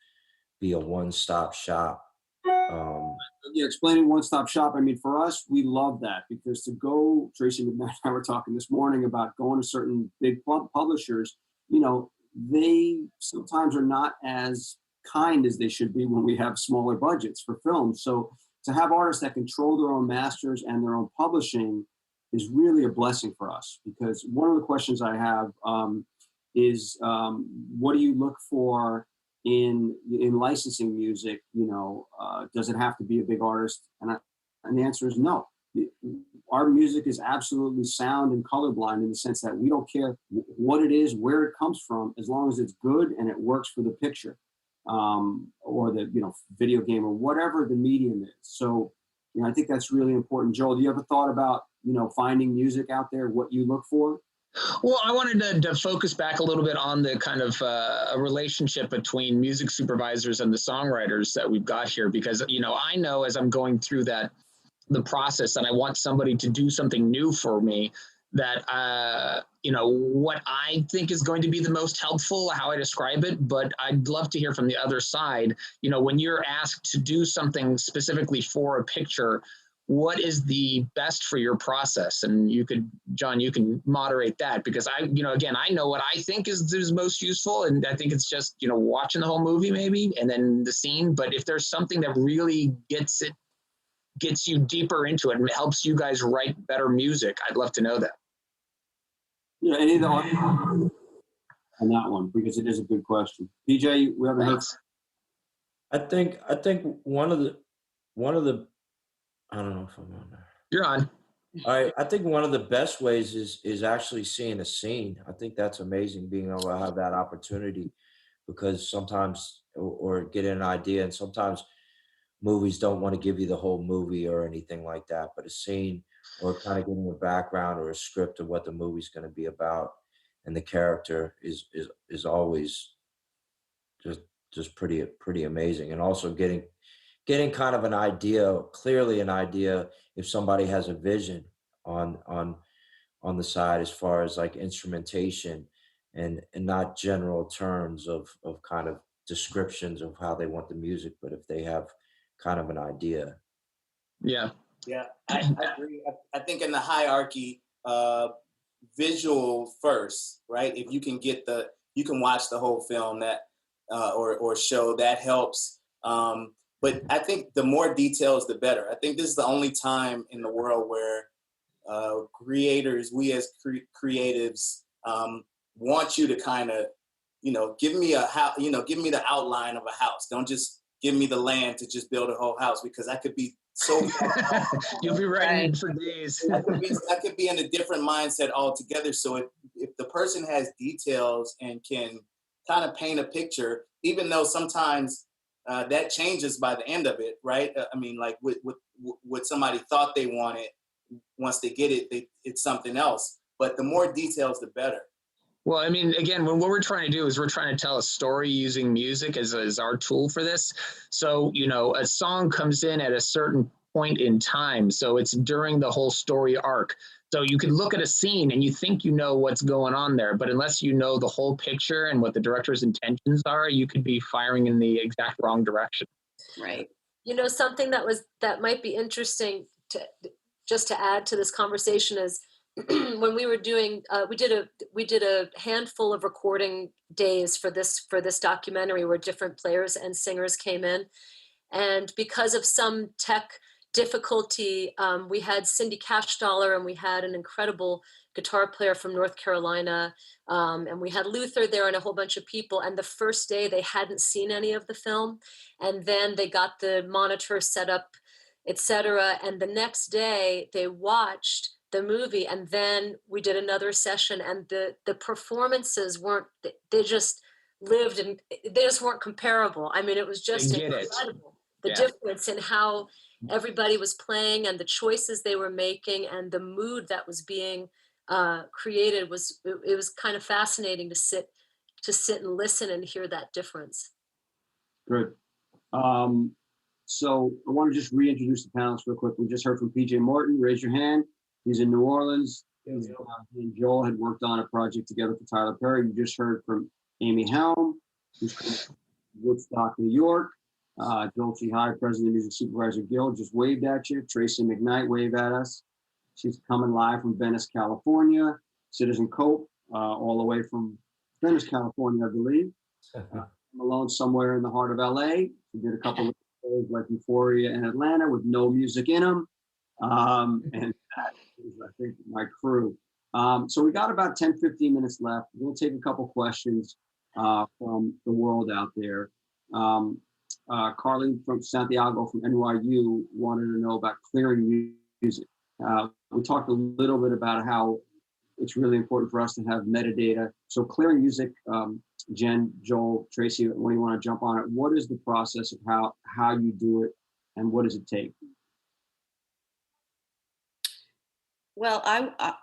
be a one-stop shop. Explaining one-stop shop. I mean, for us, we love that, because to go, Tracy and I were talking this morning about going to certain big publishers, they sometimes are not as kind as they should be when we have smaller budgets for films. So to have artists that control their own masters and their own publishing is really a blessing for us, because one of the questions I have is what do you look for in licensing music? Does it have to be a big artist? And the answer is no. Our music is absolutely sound and colorblind, in the sense that we don't care what it is, where it comes from, as long as it's good and it works for the picture, or the video game, or whatever the medium is. So I think that's really important. Joel, do you ever thought about finding music out there, what you look for? Well, I wanted to focus back a little bit on the kind of a relationship between music supervisors and the songwriters that we've got here, because I know as I'm going through that the process and I want somebody to do something new for me, that, what I think is going to be the most helpful, how I describe it, but I'd love to hear from the other side. When you're asked to do something specifically for a picture, what is the best for your process? And John, you can moderate that, because again, I know what I think is most useful. And I think it's just, watching the whole movie maybe, and then the scene. But if there's something that really gets you deeper into it and helps you guys write better music, I'd love to know that. Yeah, any of the audience on that one, because it is a good question. PJ, we haven't heard. I think one of the I don't know if I'm on there. You're on. I think one of the best ways is actually seeing a scene. I think that's amazing, being able to have that opportunity, because sometimes, or get an idea, and sometimes movies don't want to give you the whole movie or anything like that, but a scene, or kind of getting a background or a script of what the movie's going to be about, and the character is always just pretty amazing. And also getting kind of an idea, clearly an idea, if somebody has a vision on the side, as far as like instrumentation, and not general terms of kind of descriptions of how they want the music, but if they have kind of an idea. Yeah. Yeah, I agree. I think in the hierarchy, visual first, right? If you can you can watch the whole film that or show, that helps. But I think the more details, the better. I think this is the only time in the world where creators, we as creatives, want you to kind of, give me give me the outline of a house. Don't just give me the land to just build a whole house, because I could be so you'll be writing for days. I could be in a different mindset altogether. So if the person has details and can kind of paint a picture, even though sometimes that changes by the end of it, right? I mean, like what somebody thought they wanted, once they get it, it's something else. But the more details, the better. Well, I mean, again, what we're trying to do is we're trying to tell a story using music as our tool for this. So, a song comes in at a certain point in time. So it's during the whole story arc. So you could look at a scene and you think you know what's going on there, but unless you know the whole picture and what the director's intentions are, you could be firing in the exact wrong direction. Right. Something that might be interesting to add to this conversation is, when we were doing, we did a handful of recording days for this documentary, where different players and singers came in, and because of some tech difficulty, we had Cindy Cashdollar, and we had an incredible guitar player from North Carolina, and we had Luther there, and a whole bunch of people. And the first day they hadn't seen any of the film, and then they got the monitor set up, etc. And the next day they watched the movie, and then we did another session, and the performances they just lived, and they just weren't comparable. I mean, it was just incredible. The difference in how everybody was playing, and the choices they were making, and the mood that was being created it was kind of fascinating to sit and listen and hear that difference. Good. So I want to just reintroduce the panelists real quick. We just heard from PJ Morton. Raise your hand. He's in New Orleans. He and Joel had worked on a project together for Tyler Perry. You just heard from Amy Helm, who's from Woodstock, New York. Joel High, president of the Music Supervisor Guild, just waved at you. Tracy McKnight waved at us. She's coming live from Venice, California. Citizen Cope, all the way from Venice, California, I believe. Malone, somewhere in the heart of LA. She did a couple of shows like Euphoria in Atlanta with no music in them. And that is, I think, my crew. So we got about 10, 15 minutes left. We'll take a couple questions from the world out there. Carlene from Santiago from NYU wanted to know about clearing music. We talked a little bit about how it's really important for us to have metadata. So clearing music, Jen, Joel, Tracy, when you want to jump on it, what is the process of how you do it, and what does it take? Well,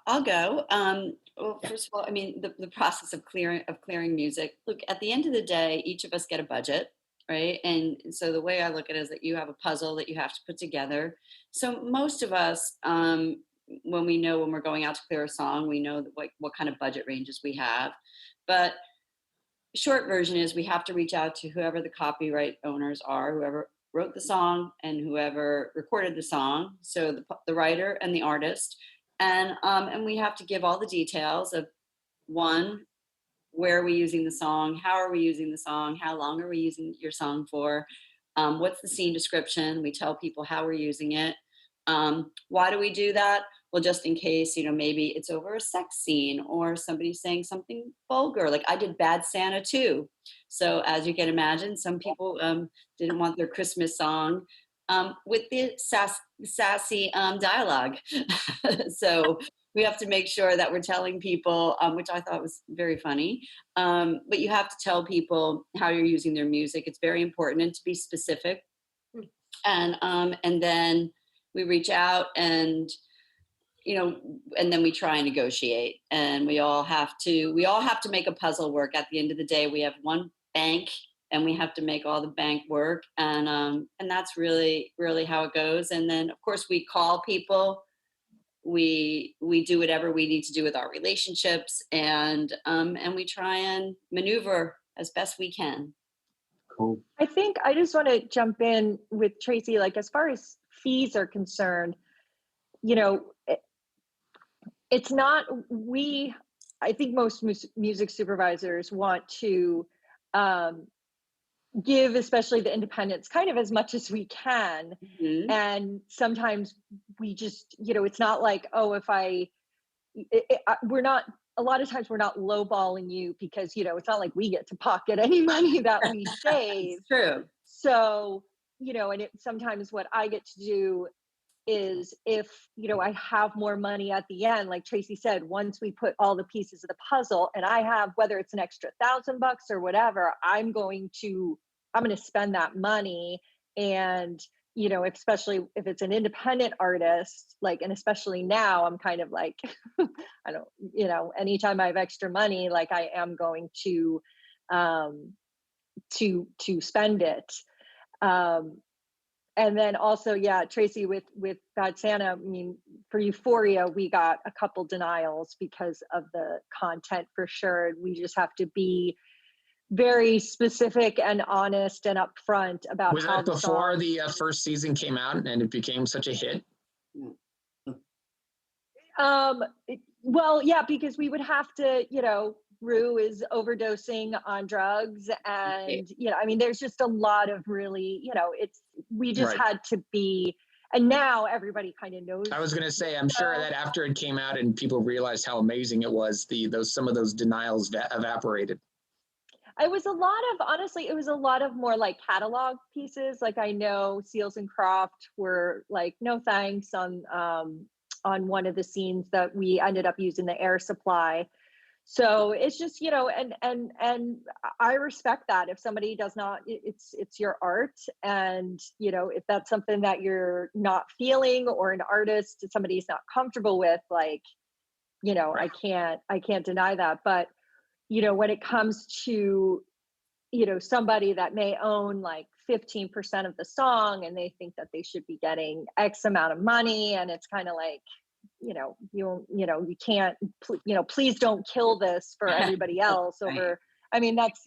I'll go. Well, first of all, I mean, the process of clearing music. Look, at the end of the day, each of us get a budget, right? And so the way I look at it is that you have a puzzle that you have to put together. So most of us, when we're going out to clear a song, we know that what kind of budget ranges we have. But short version is we have to reach out to whoever the copyright owners are, whoever wrote the song and whoever recorded the song. So the writer and the artist, and we have to give all the details of one, where are we using the song? How are we using the song? How long are we using your song for? What's the scene description? We tell people how we're using it. Why do we do that? Well, just in case, maybe it's over a sex scene or somebody saying something vulgar. Like I did Bad Santa too. So as you can imagine, some people didn't want their Christmas song with the sassy dialogue. So we have to make sure that we're telling people, which I thought was very funny, but you have to tell people how you're using their music. It's very important and to be specific. And then we reach out and then we try and negotiate, and we all have to make a puzzle work. At the end of the day, we have one bank and we have to make all the bank work. And that's really, really how it goes. And then of course we call people, we do whatever we need to do with our relationships, and we try and maneuver as best we can. Cool. I think I just want to jump in with Tracy, like as far as fees are concerned, it's not, I think most music supervisors want to give, especially the independents, kind of as much as we can. Mm-hmm. And sometimes we just, it's not like, oh, we're not, a lot of times we're not lowballing you because, it's not like we get to pocket any money that we save. It's true. So, and sometimes what I get to do is if, I have more money at the end, like Tracy said, once we put all the pieces of the puzzle and I have, whether it's an extra $1,000 or whatever, I'm going to spend that money. And, especially if it's an independent artist, like, and especially now I'm kind of like, I don't, anytime I have extra money, like I am going to spend it. And then also, yeah, Tracy, with Bad Santa, I mean, for Euphoria, we got a couple denials because of the content for sure. We just have to be very specific and honest and upfront about Was how that before the first season came out and it became such a hit? Well, yeah, because we would have to, Rue is overdosing on drugs, and there's just a lot of really, we just Right. had to be, and now everybody kind of knows. I was going to say, I'm sure that after it came out and people realized how amazing it was, some of those denials evaporated. It was a lot of more like catalog pieces. Like I know Seals and Croft were like, no thanks on one of the scenes that we ended up using the air supply. So it's just, and I respect that. If somebody does not, it's your art. And, if that's something that you're not feeling, or an artist somebody's not comfortable with, like, right. I can't deny that. But, when it comes to, somebody that may own like 15% of the song and they think that they should be getting X amount of money, and it's kind of like, you can't, please don't kill this for everybody else over, I mean, that's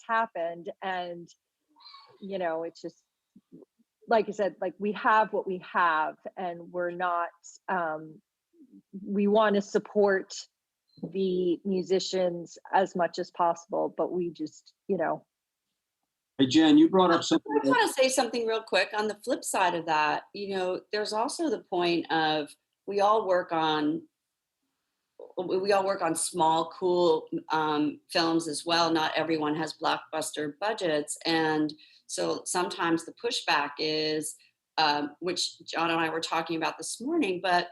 happened. And, it's just, like I said, like we have what we have, and we're not, we want to support the musicians as much as possible, but we just, Hey, Jen, you brought up something. I want to say something real quick on the flip side of that. There's also the point of, we all work on small, cool films as well. Not everyone has blockbuster budgets. And so sometimes the pushback is, which John and I were talking about this morning, but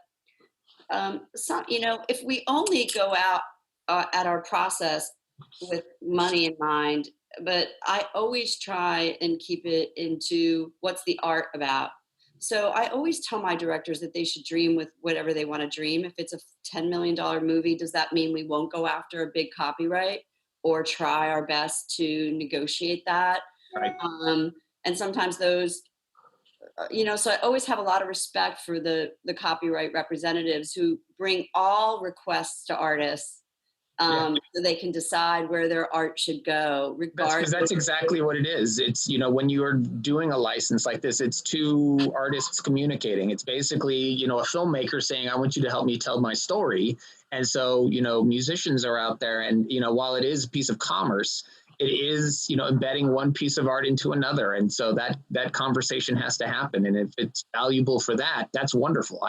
if we only go out at our process with money in mind, but I always try and keep it into what's the art about. So I always tell my directors that they should dream with whatever they want to dream. If it's a $10 million movie, does that mean we won't go after a big copyright or try our best to negotiate that? Right. And sometimes those, so I always have a lot of respect for the copyright representatives who bring all requests to artists, so they can decide where their art should go, regardless. That's exactly what it is. It's, when you're doing a license like this, it's two artists communicating. It's basically, a filmmaker saying, I want you to help me tell my story. And so, musicians are out there, and, while it is a piece of commerce, it is, embedding one piece of art into another. And so that conversation has to happen. And if it's valuable for that, that's wonderful.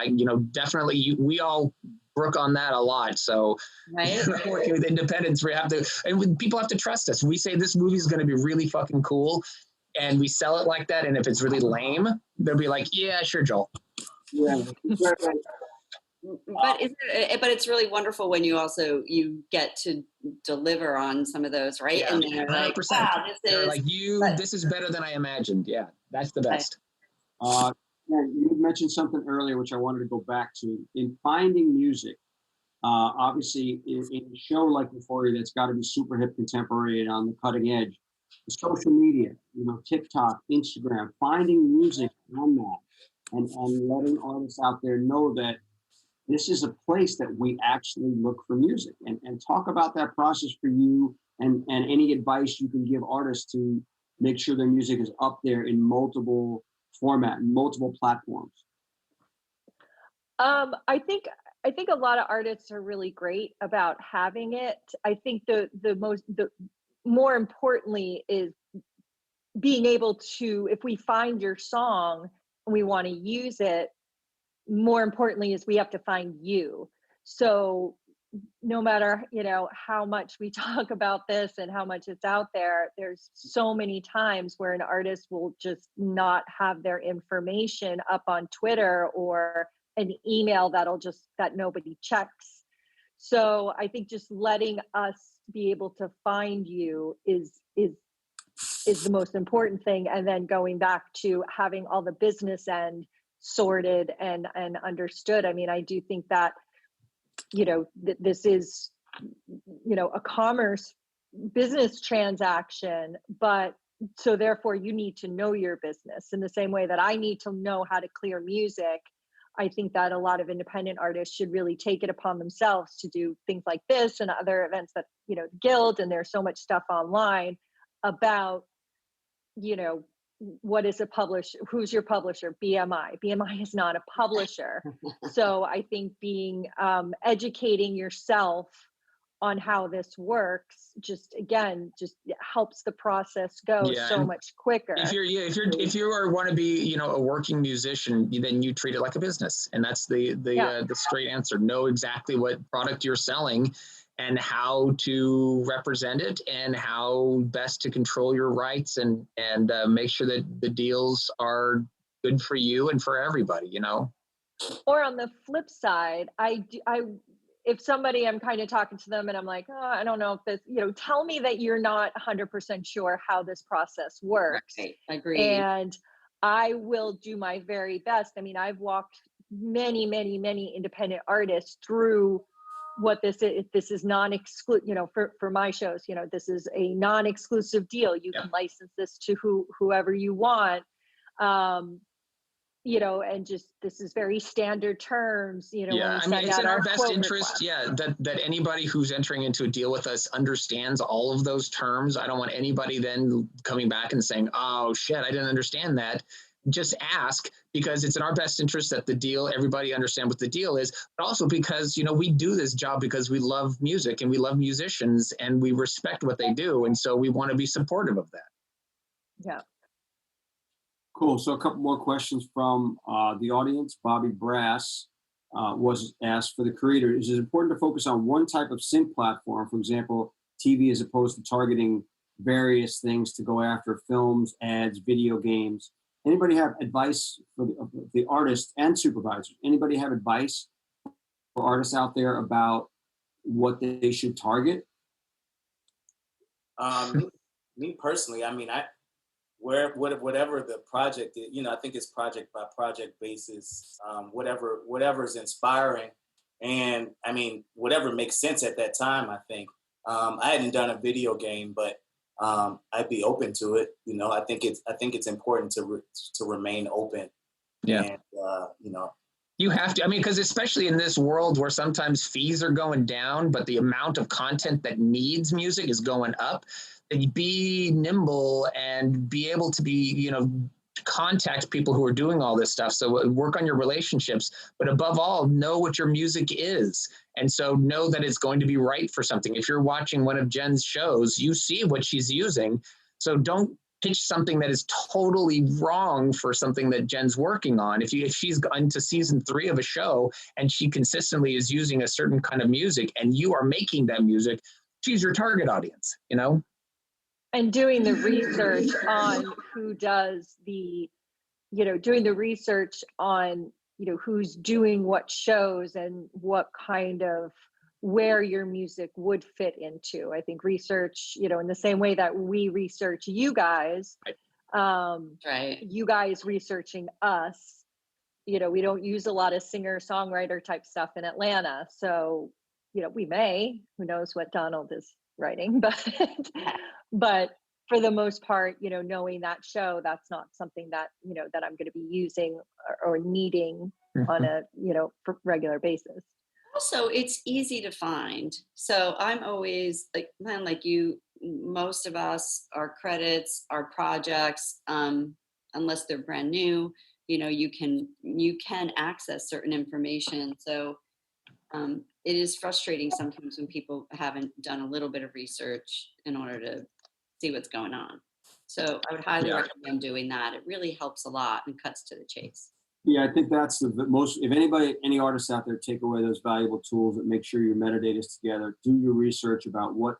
Definitely we all work on that a lot. So right. Working with independents, people have to trust us. We say this movie is going to be really fucking cool, and we sell it like that. And if it's really lame, they'll be like, yeah, sure, Joel. Yeah. But it's really wonderful when you get to deliver on some of those, right? Yeah, and they're 100%. like, wow, this is better than I imagined. Yeah, that's the best. You mentioned something earlier, which I wanted to go back to. In finding music, obviously, in a show like Euphoria, that's got to be super hip, contemporary, and on the cutting edge. Social media, TikTok, Instagram, finding music on that, and letting artists out there know that this is a place that we actually look for music, and talk about that process for you, and any advice you can give artists to make sure their music is up there in multiple format, multiple platforms. I think a lot of artists are really great about having it. I think the more importantly is being able to, if we find your song and we want to use it, more importantly is we have to find you. So no matter, how much we talk about this and how much it's out there, there's so many times where an artist will just not have their information up on Twitter or an email that nobody checks. So I think just letting us be able to find you is the most important thing. And then going back to having all the business end sorted and understood. I mean, I do think that, this is, a commerce business transaction, but so therefore you need to know your business in the same way that I need to know how to clear music. I think that a lot of independent artists should really take it upon themselves to do things like this and other events that, the Guild, and there's so much stuff online about, what is a publisher? Who's your publisher? BMI. BMI is not a publisher. So I think being educating yourself on how this works just helps the process go so much quicker. If you want to be a working musician, then you treat it like a business, and that's the straight answer. Know exactly what product you're selling and how to represent it, and how best to control your rights, and make sure that the deals are good for you and for everybody. Or on the flip side, if somebody, I'm kind of talking to them and I'm like, oh, I don't know if this, tell me that you're not 100% sure how this process works. Right. Agreed. And I will do my very best. I mean, I've walked many, many, many independent artists through what this is. This is non-exclusive, for my shows, this is a non-exclusive deal. You can license this to whoever you want. And just, this is very standard terms, when we send it's out in our best interest, request, that anybody who's entering into a deal with us understands all of those terms. I don't want anybody then coming back and saying, oh shit, I didn't understand that. Just ask, because it's in our best interest that everybody understand what the deal is, but also because, we do this job because we love music and we love musicians and we respect what they do. And so we want to be supportive of that. Yeah. Cool. So a couple more questions from the audience. Bobby Brass was asked, for the creators, is it important to focus on one type of sync platform, for example, TV, as opposed to targeting various things to go after films, ads, video games? Anybody have advice for the artists and supervisors? Anybody have advice for artists out there about what they should target? Me personally, I mean, whatever the project is, I think it's project by project basis. Whatever is inspiring, and I mean, whatever makes sense at that time. I think I hadn't done a video game, but I'd be open to it. You know, I think it's important to remain open. Yeah. And you know, You have to, I mean, because especially in this world where sometimes fees are going down, but the amount of content that needs music is going up, be nimble and be able to be, you know, contact people who are doing all this stuff. So work on your relationships, but above all, know what your music is. And so know that it's going to be right for something. If you're watching one of Jen's shows, you see what she's using. So don't pitch something that is totally wrong for something that Jen's working on. If she's gone to season 3 of a show and she consistently is using a certain kind of music and you are making that music, she's your target audience, you know? And doing the research on who does the, you know, doing the research on, you know, who's doing what shows and what kind of, where your music would fit into. I think research, you know, in the same way that we research you guys, Right. you guys researching us, you know, we don't use a lot of singer songwriter type stuff in Atlanta. So, you know, we may, who knows what Donald is writing, but for the most part, you know, knowing that show, that's not something that, you know, that I'm going to be using or needing on a, you know, for regular basis. Also, it's easy to find. So I'm always like you, most of us, our credits, our projects, unless they're brand new, you know, you can access certain information. So it is frustrating sometimes when people haven't done a little bit of research in order to see what's going on. So I would highly recommend doing that. It really helps a lot and cuts to the chase. Yeah, I think that's the most, if any artists out there take away those valuable tools that make sure your metadata is together, do your research about what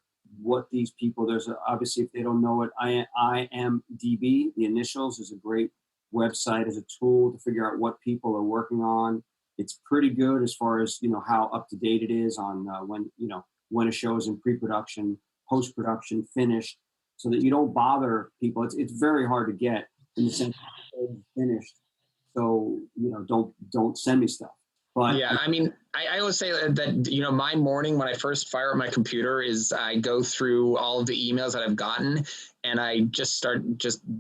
these people, obviously if they don't know it, IMDb, the initials, is a great website as a tool to figure out what people are working on. It's pretty good as far as, you know, how up to date it is on when a show is in pre-production, post-production, finished, so that you don't bother people. It's very hard to get in the sense that it's finished. So, you know, don't send me stuff. But yeah, I mean, I always say that, you know, my morning when I first fire up my computer is I go through all of the emails that I've gotten and I just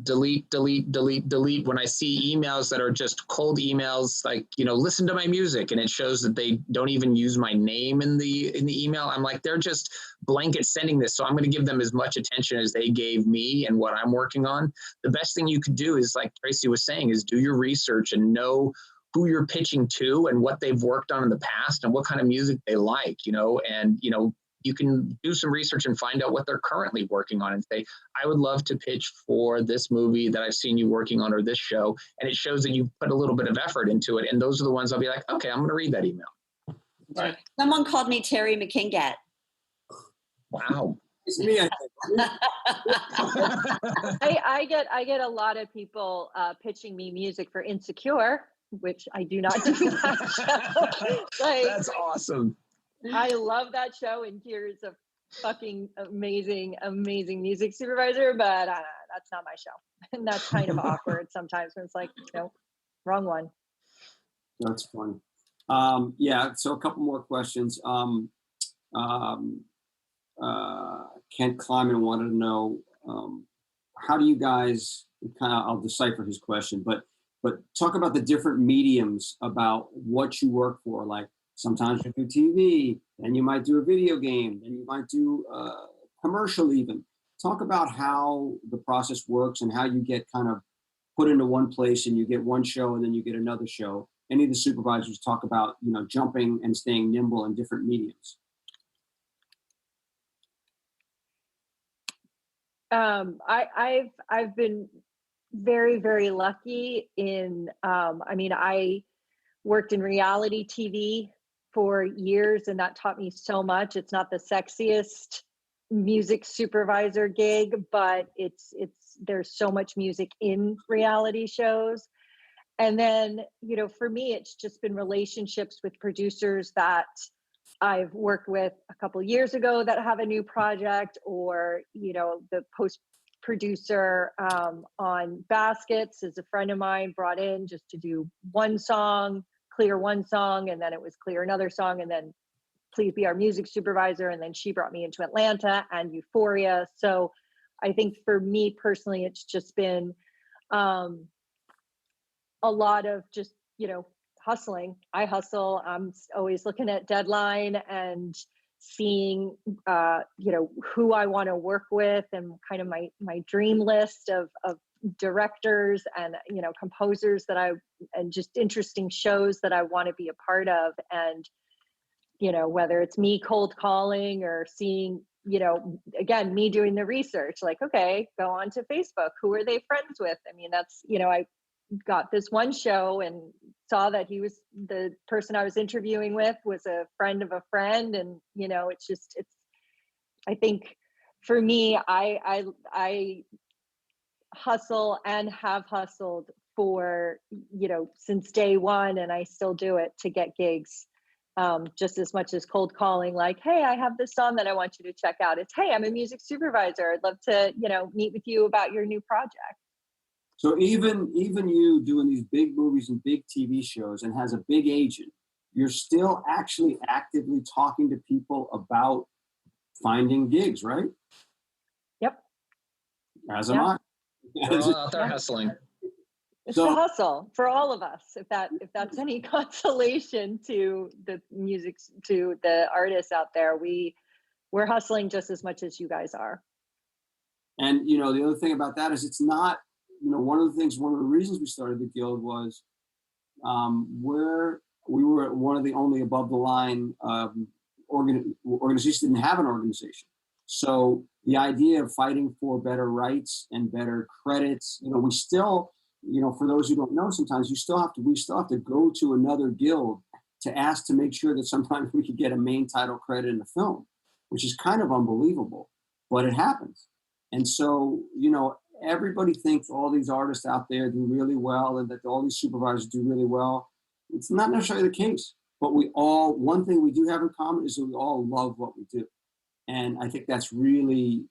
delete. When I see emails that are just cold emails, like, you know, listen to my music, and it shows that they don't even use my name in the email. I'm like, they're just blanket sending this. So I'm going to give them as much attention as they gave me and what I'm working on. The best thing you could do is, like Tracy was saying, is do your research and know who you're pitching to and what they've worked on in the past and what kind of music they like, you know, and, you know, you can do some research and find out what they're currently working on and say, I would love to pitch for this movie that I've seen you working on or this show. And it shows that you put a little bit of effort into it. And those are the ones I'll be like, okay, I'm going to read that email. Right. Someone called me Terry McKingat. Wow. it's me, I think. I get a lot of people pitching me music for Insecure, which I do not do that show. Like, that's awesome. I love that show, and here's a fucking amazing music supervisor, but that's not my show. And that's kind of awkward sometimes when it's like, no, wrong one. That's funny. Yeah, so a couple more questions. Kent Kleiman wanted to know, how do you guys, I'll decipher his question, but talk about the different mediums about what you work for. Like sometimes you do TV, then you might do a video game, then you might do a commercial even. Talk about how the process works and how you get kind of put into one place and you get one show and then you get another show. Any of the supervisors talk about, you know, jumping and staying nimble in different mediums. I've been very, very lucky in, I mean, I worked in reality TV for years and that taught me so much. It's not the sexiest music supervisor gig, but there's so much music in reality shows. And then, you know, for me, it's just been relationships with producers that I've worked with a couple of years ago that have a new project, or, you know, the post producer on Baskets is a friend of mine, brought in just to do one song, clear one song, and then it was clear another song, and then please be our music supervisor. And then she brought me into Atlanta and Euphoria. So I think for me personally, it's just been a lot of just, hustling. I hustle. I'm always looking at deadline and seeing, who I want to work with, and kind of my dream list of directors and, composers and just interesting shows that I want to be a part of. And, whether it's me cold calling or seeing, again, me doing the research, like, okay, go on to Facebook. Who are they friends with? I mean, that's, I got this one show and saw that the person I was interviewing with was a friend of a friend. And, I think for me, I hustle and have hustled for, since day one, and I still do it to get gigs. Just as much as cold calling, like, hey, I have this song that I want you to check out. It's, hey, I'm a music supervisor. I'd love to, meet with you about your new project. So even you doing these big movies and big TV shows and has a big agent, you're still actually actively talking to people about finding gigs, right? Yep. As am I. We're all out there hustling. It's a hustle for all of us. If that's any consolation to the music, to the artists out there, we're hustling just as much as you guys are. And the other thing about that is it's not, one of the reasons we started the Guild was we were one of the only above the line organizations that didn't have an organization. So the idea of fighting for better rights and better credits, we still, for those who don't know, sometimes we still have to go to another guild to ask to make sure that sometimes we could get a main title credit in the film, which is kind of unbelievable, but it happens. And so, everybody thinks all these artists out there do really well and that all these supervisors do really well. It's not necessarily the case, but one thing we do have in common is that we all love what we do. And I think that's really,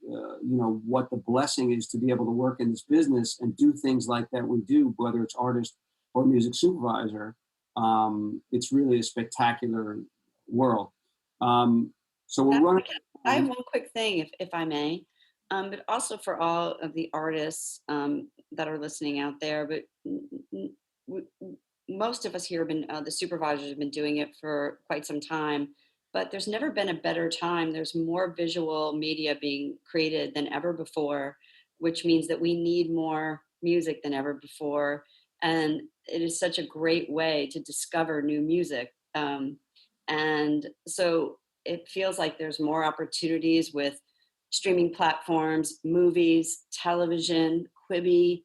what the blessing is, to be able to work in this business and do things like that we do, whether it's artist or music supervisor. It's really a spectacular world. So we're running. I have one quick thing, if I may, but also for all of the artists that are listening out there. But most of us here have been, the supervisors have been doing it for quite some time. But there's never been a better time. There's more visual media being created than ever before, which means that we need more music than ever before. And it is such a great way to discover new music. And so it feels like there's more opportunities with streaming platforms, movies, television, Quibi,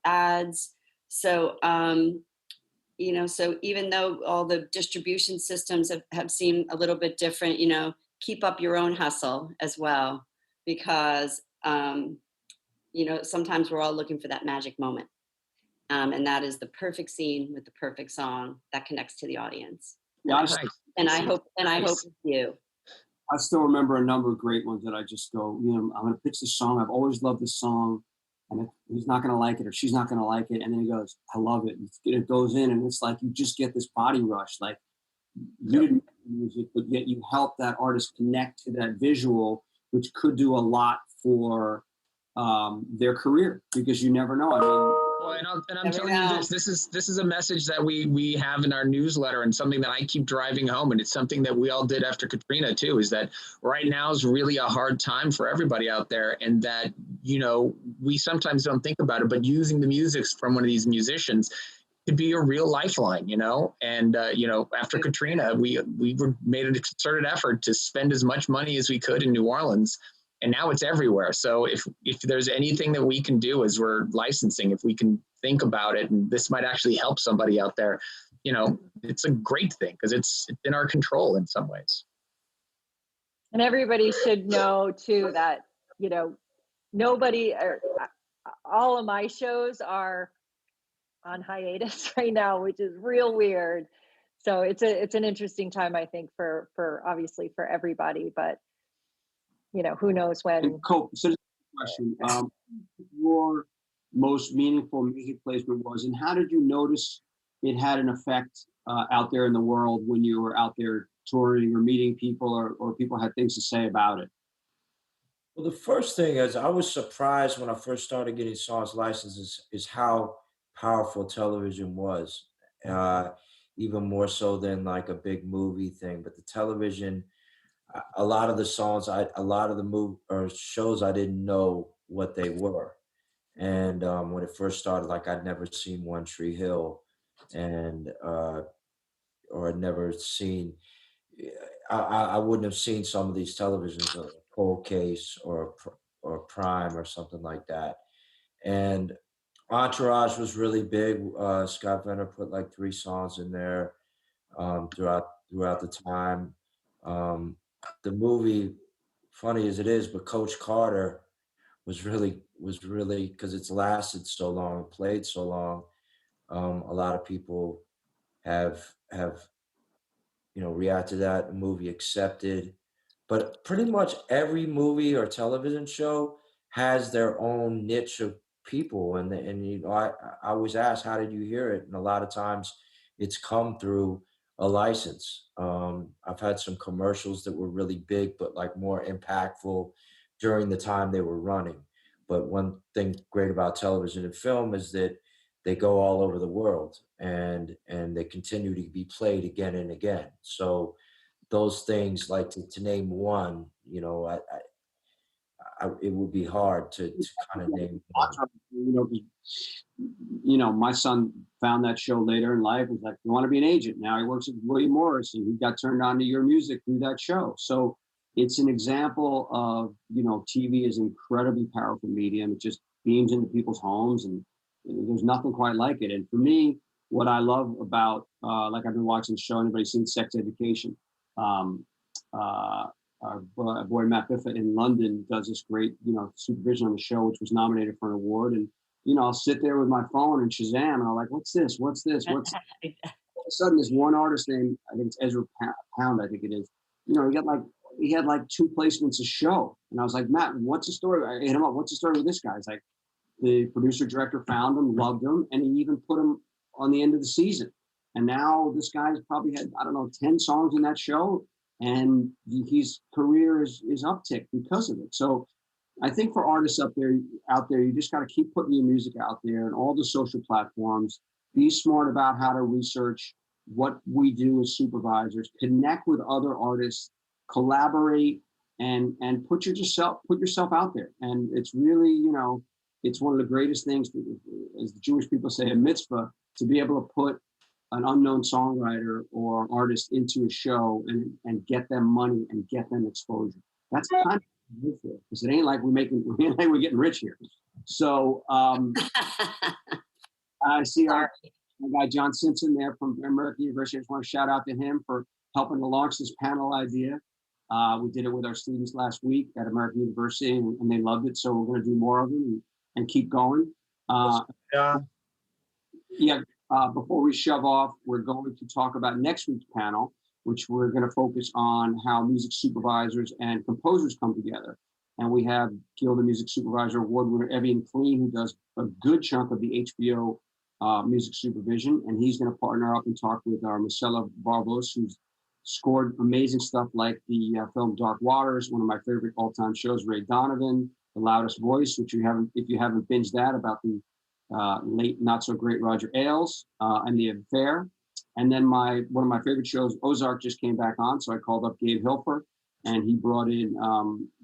ads. So, so even though all the distribution systems have seemed a little bit different, keep up your own hustle as well, because, sometimes we're all looking for that magic moment. And that is the perfect scene with the perfect song that connects to the audience. Yeah, I hope it's you. I still remember a number of great ones that I just go, I'm going to pitch this song. I've always loved this song. And he's not going to like it, or she's not going to like it. And then he goes, I love it. It goes in, and it's like you just get this body rush. Like, you didn't make music, but yet you help that artist connect to that visual, which could do a lot for their career, because you never know. I mean, well, and I'm telling you this is a message that we have in our newsletter, and something that I keep driving home, and it's something that we all did after Katrina too, is that right now is really a hard time for everybody out there, and that we sometimes don't think about it, but using the music from one of these musicians could be a real lifeline, and after Katrina, we made a concerted effort to spend as much money as we could in New Orleans. And now it's everywhere. So if there's anything that we can do as we're licensing, if we can think about it, and this might actually help somebody out there, it's a great thing, because it's in our control in some ways. And everybody should know too that, nobody, or all of my shows are on hiatus right now, which is real weird. So it's an interesting time, I think, for obviously for everybody, but who knows when. Cool. So this question, your most meaningful music placement was, and how did you notice it had an effect out there in the world when you were out there touring or meeting people, or people had things to say about it? Well, the first thing is I was surprised when I first started getting songs licensed is how powerful television was. Uh, Even more so than like a big movie thing. But the television, a lot of the songs, a lot of the move or shows, I didn't know what they were. And when it first started, like I'd never seen One Tree Hill, and or I'd never seen. I wouldn't have seen some of these televisions, like Cold Case or Prime or something like that. And Entourage was really big. Scott Venner put like 3 songs in there throughout the time. Um, the movie, funny as it is, but Coach Carter was really because it's lasted so long, played so long. A lot of people have react to that. The movie accepted. But pretty much every movie or television show has their own niche of people, and I always ask, how did you hear it? And a lot of times, it's come through a license. I've had some commercials that were really big, but like more impactful during the time they were running. But one thing great about television and film is that they go all over the world, and they continue to be played again and again. So those things, like to name one, it would be hard to kind of name one. You know, 'cause, my son found that show later in life. Was like, "You want to be an agent?" Now he works at William Morris, and he got turned on to your music through that show. So it's an example of TV is an incredibly powerful medium. It just beams into people's homes, and there's nothing quite like it. And for me, what I love about like I've been watching the show. Anybody seen Sex Education? Um, uh, our boy Matt Biffa in London does this great, supervision on the show, which was nominated for an award. And I'll sit there with my phone and Shazam, and I'm like, "What's this? What's this? What's?" All of a sudden, this one artist named, I think it's Ezra Pound, I think it is. He had like 2 placements a show, and I was like, "Matt, what's the story?" I hit him up. "What's the story with this guy?" He's like, the producer director found him, loved him, and he even put him on the end of the season. And now this guy's probably had, I don't know, 10 songs in that show, and his career is uptick because of it. So I think for artists out there, you just got to keep putting your music out there and all the social platforms. Be smart about how to research what we do as supervisors. Connect with other artists, collaborate, and put yourself out there. And it's really, it's one of the greatest things, as the Jewish people say, a mitzvah, to be able to put an unknown songwriter or artist into a show and get them money and get them exposure. That's kind of because it ain't like we're getting rich here. So I see our guy John Simpson there from American University. I just want to shout out to him for helping to launch this panel idea. We did it with our students last week at American University, and they loved it. So we're going to do more of them and keep going. Before we shove off, we're going to talk about next week's panel, which we're going to focus on how music supervisors and composers come together. And we have Guild of Music Supervisor Award winner Evian Clean, who does a good chunk of the HBO music supervision. And he's going to partner up and talk with our Marcella Barbos, who's scored amazing stuff like the film Dark Waters, one of my favorite all-time shows, Ray Donovan, The Loudest Voice, which if you haven't binged that, about the late not so great Roger Ailes and The Affair. And then one of my favorite shows, Ozark, just came back on, so I called up Gabe Hilfer, and he brought in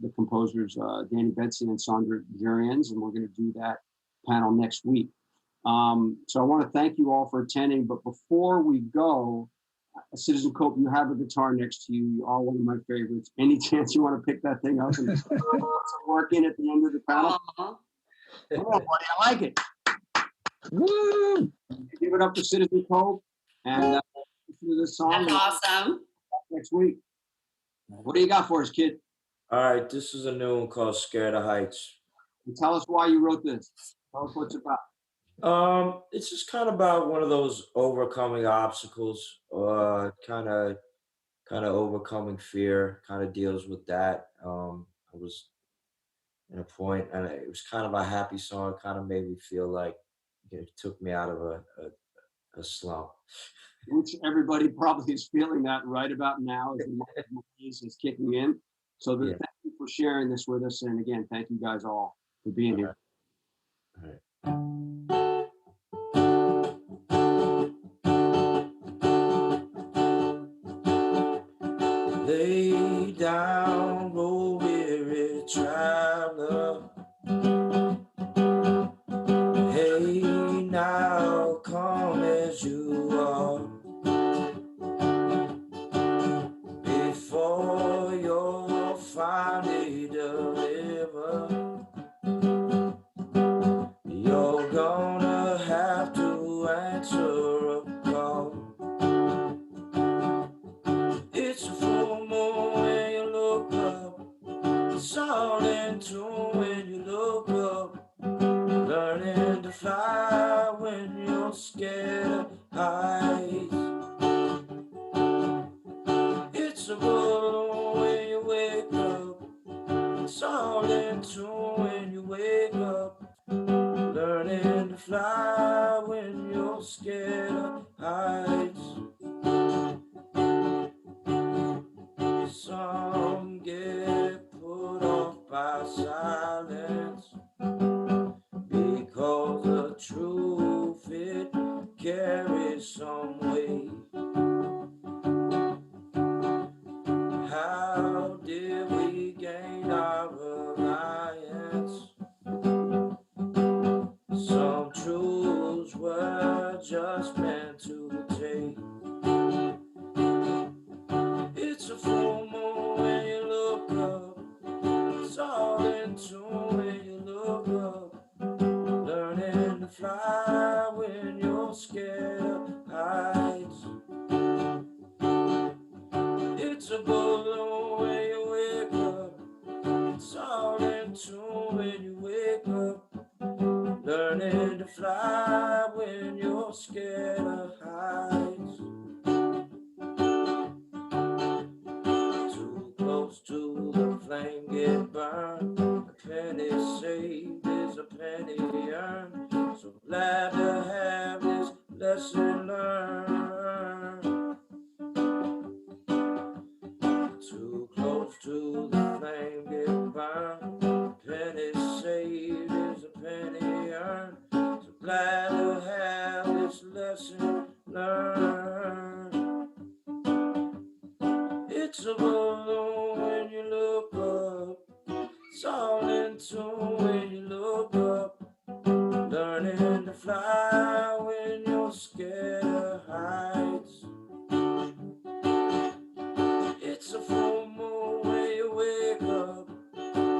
the composers Danny Betsy and Sandra Jurians, and we're going to do that panel next week. So I want to thank you all for attending, but before we go, Citizen Cope, you have a guitar next to you. You are one of my favorites. Any chance you want to pick that thing up and work in at the end of the panel? Come on, buddy, I like it. Woo! Give it up to Citizen Cope and listen to this song. That's awesome. Next week. What do you got for us, kid? All right, this is a new one called Scared of Heights. And tell us why you wrote this. Tell us what it's about. It's just kind of about one of those overcoming obstacles, kind of overcoming fear, kind of deals with that. I was in a point, and it was kind of a happy song. It kind of made me feel like it took me out of a slump. Which everybody probably is feeling that right about now as the is kicking in. So Yeah. thank you for sharing this with us. And again, thank you guys all for being here. All right. Lay down, roll weary traveler. Hey, now come as you are. Before you're finally delivered, you're gonna have to answer a call. It's a full moon when you look up. It's all in tune when you look up. Learning to fly when you're scared of heights. It's a balloon when you wake up. It's all in tune when you wake up. Learning to fly when you're scared of heights. Some get put off by silence because the truth it carries some weight. How did we gain our alliance? Some truths were just meant to take. It's a full moon when you look up. It's all in tune when you look up. Learning to fly when you're scared of heights. It's a balloon when you wake up. It's all in tune when you wake up. Learning to fly when you're scared of heights. Too close to the flame, get burned. A penny saved is a penny earned. So glad to have this lesson learned. Too close to the flame, get burned. A penny saved is a penny earned. So glad to have this lesson learned. It's a balloon when you look up. It's all in tune when you look up. Learning to fly when you're scared of heights. It's a full moon when you wake up.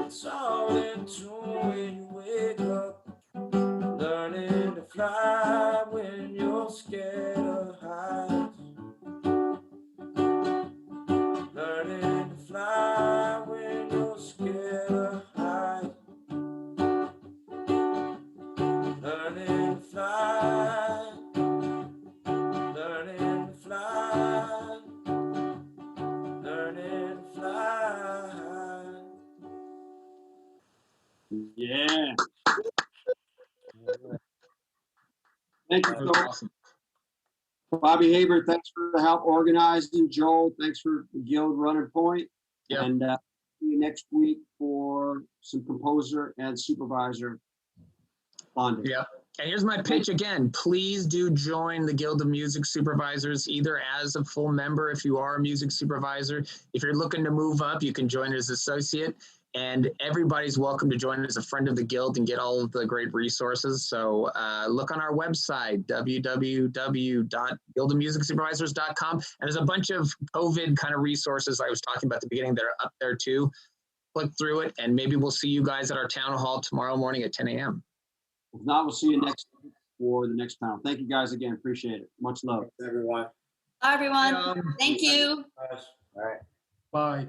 It's all in tune when you wake up. Learning to fly when you're scared of heights. Learning to fly when you're scared of heights. Learning to fly. Learning to fly. Learning to fly. Yeah. Thank you That so was much. awesome. Bobby Haber, thanks for the help organizing. Joel, thanks for the guild running point. Yep. And see you next week for some composer and supervisor bonding. Yep. And here's my pitch again. Please do join the Guild of Music Supervisors, either as a full member if you are a music supervisor. If you're looking to move up, you can join as associate. And everybody's welcome to join as a friend of the Guild and get all of the great resources. So look on our website, www.guildofmusicsupervisors.com. And there's a bunch of COVID kind of resources I was talking about at the beginning that are up there too. Click through it, and maybe we'll see you guys at our town hall tomorrow morning at 10 a.m. If not, we'll see you next week for the next panel. Thank you guys again. Appreciate it. Much love. Everyone. Bye, everyone. Thank you. All right. Bye.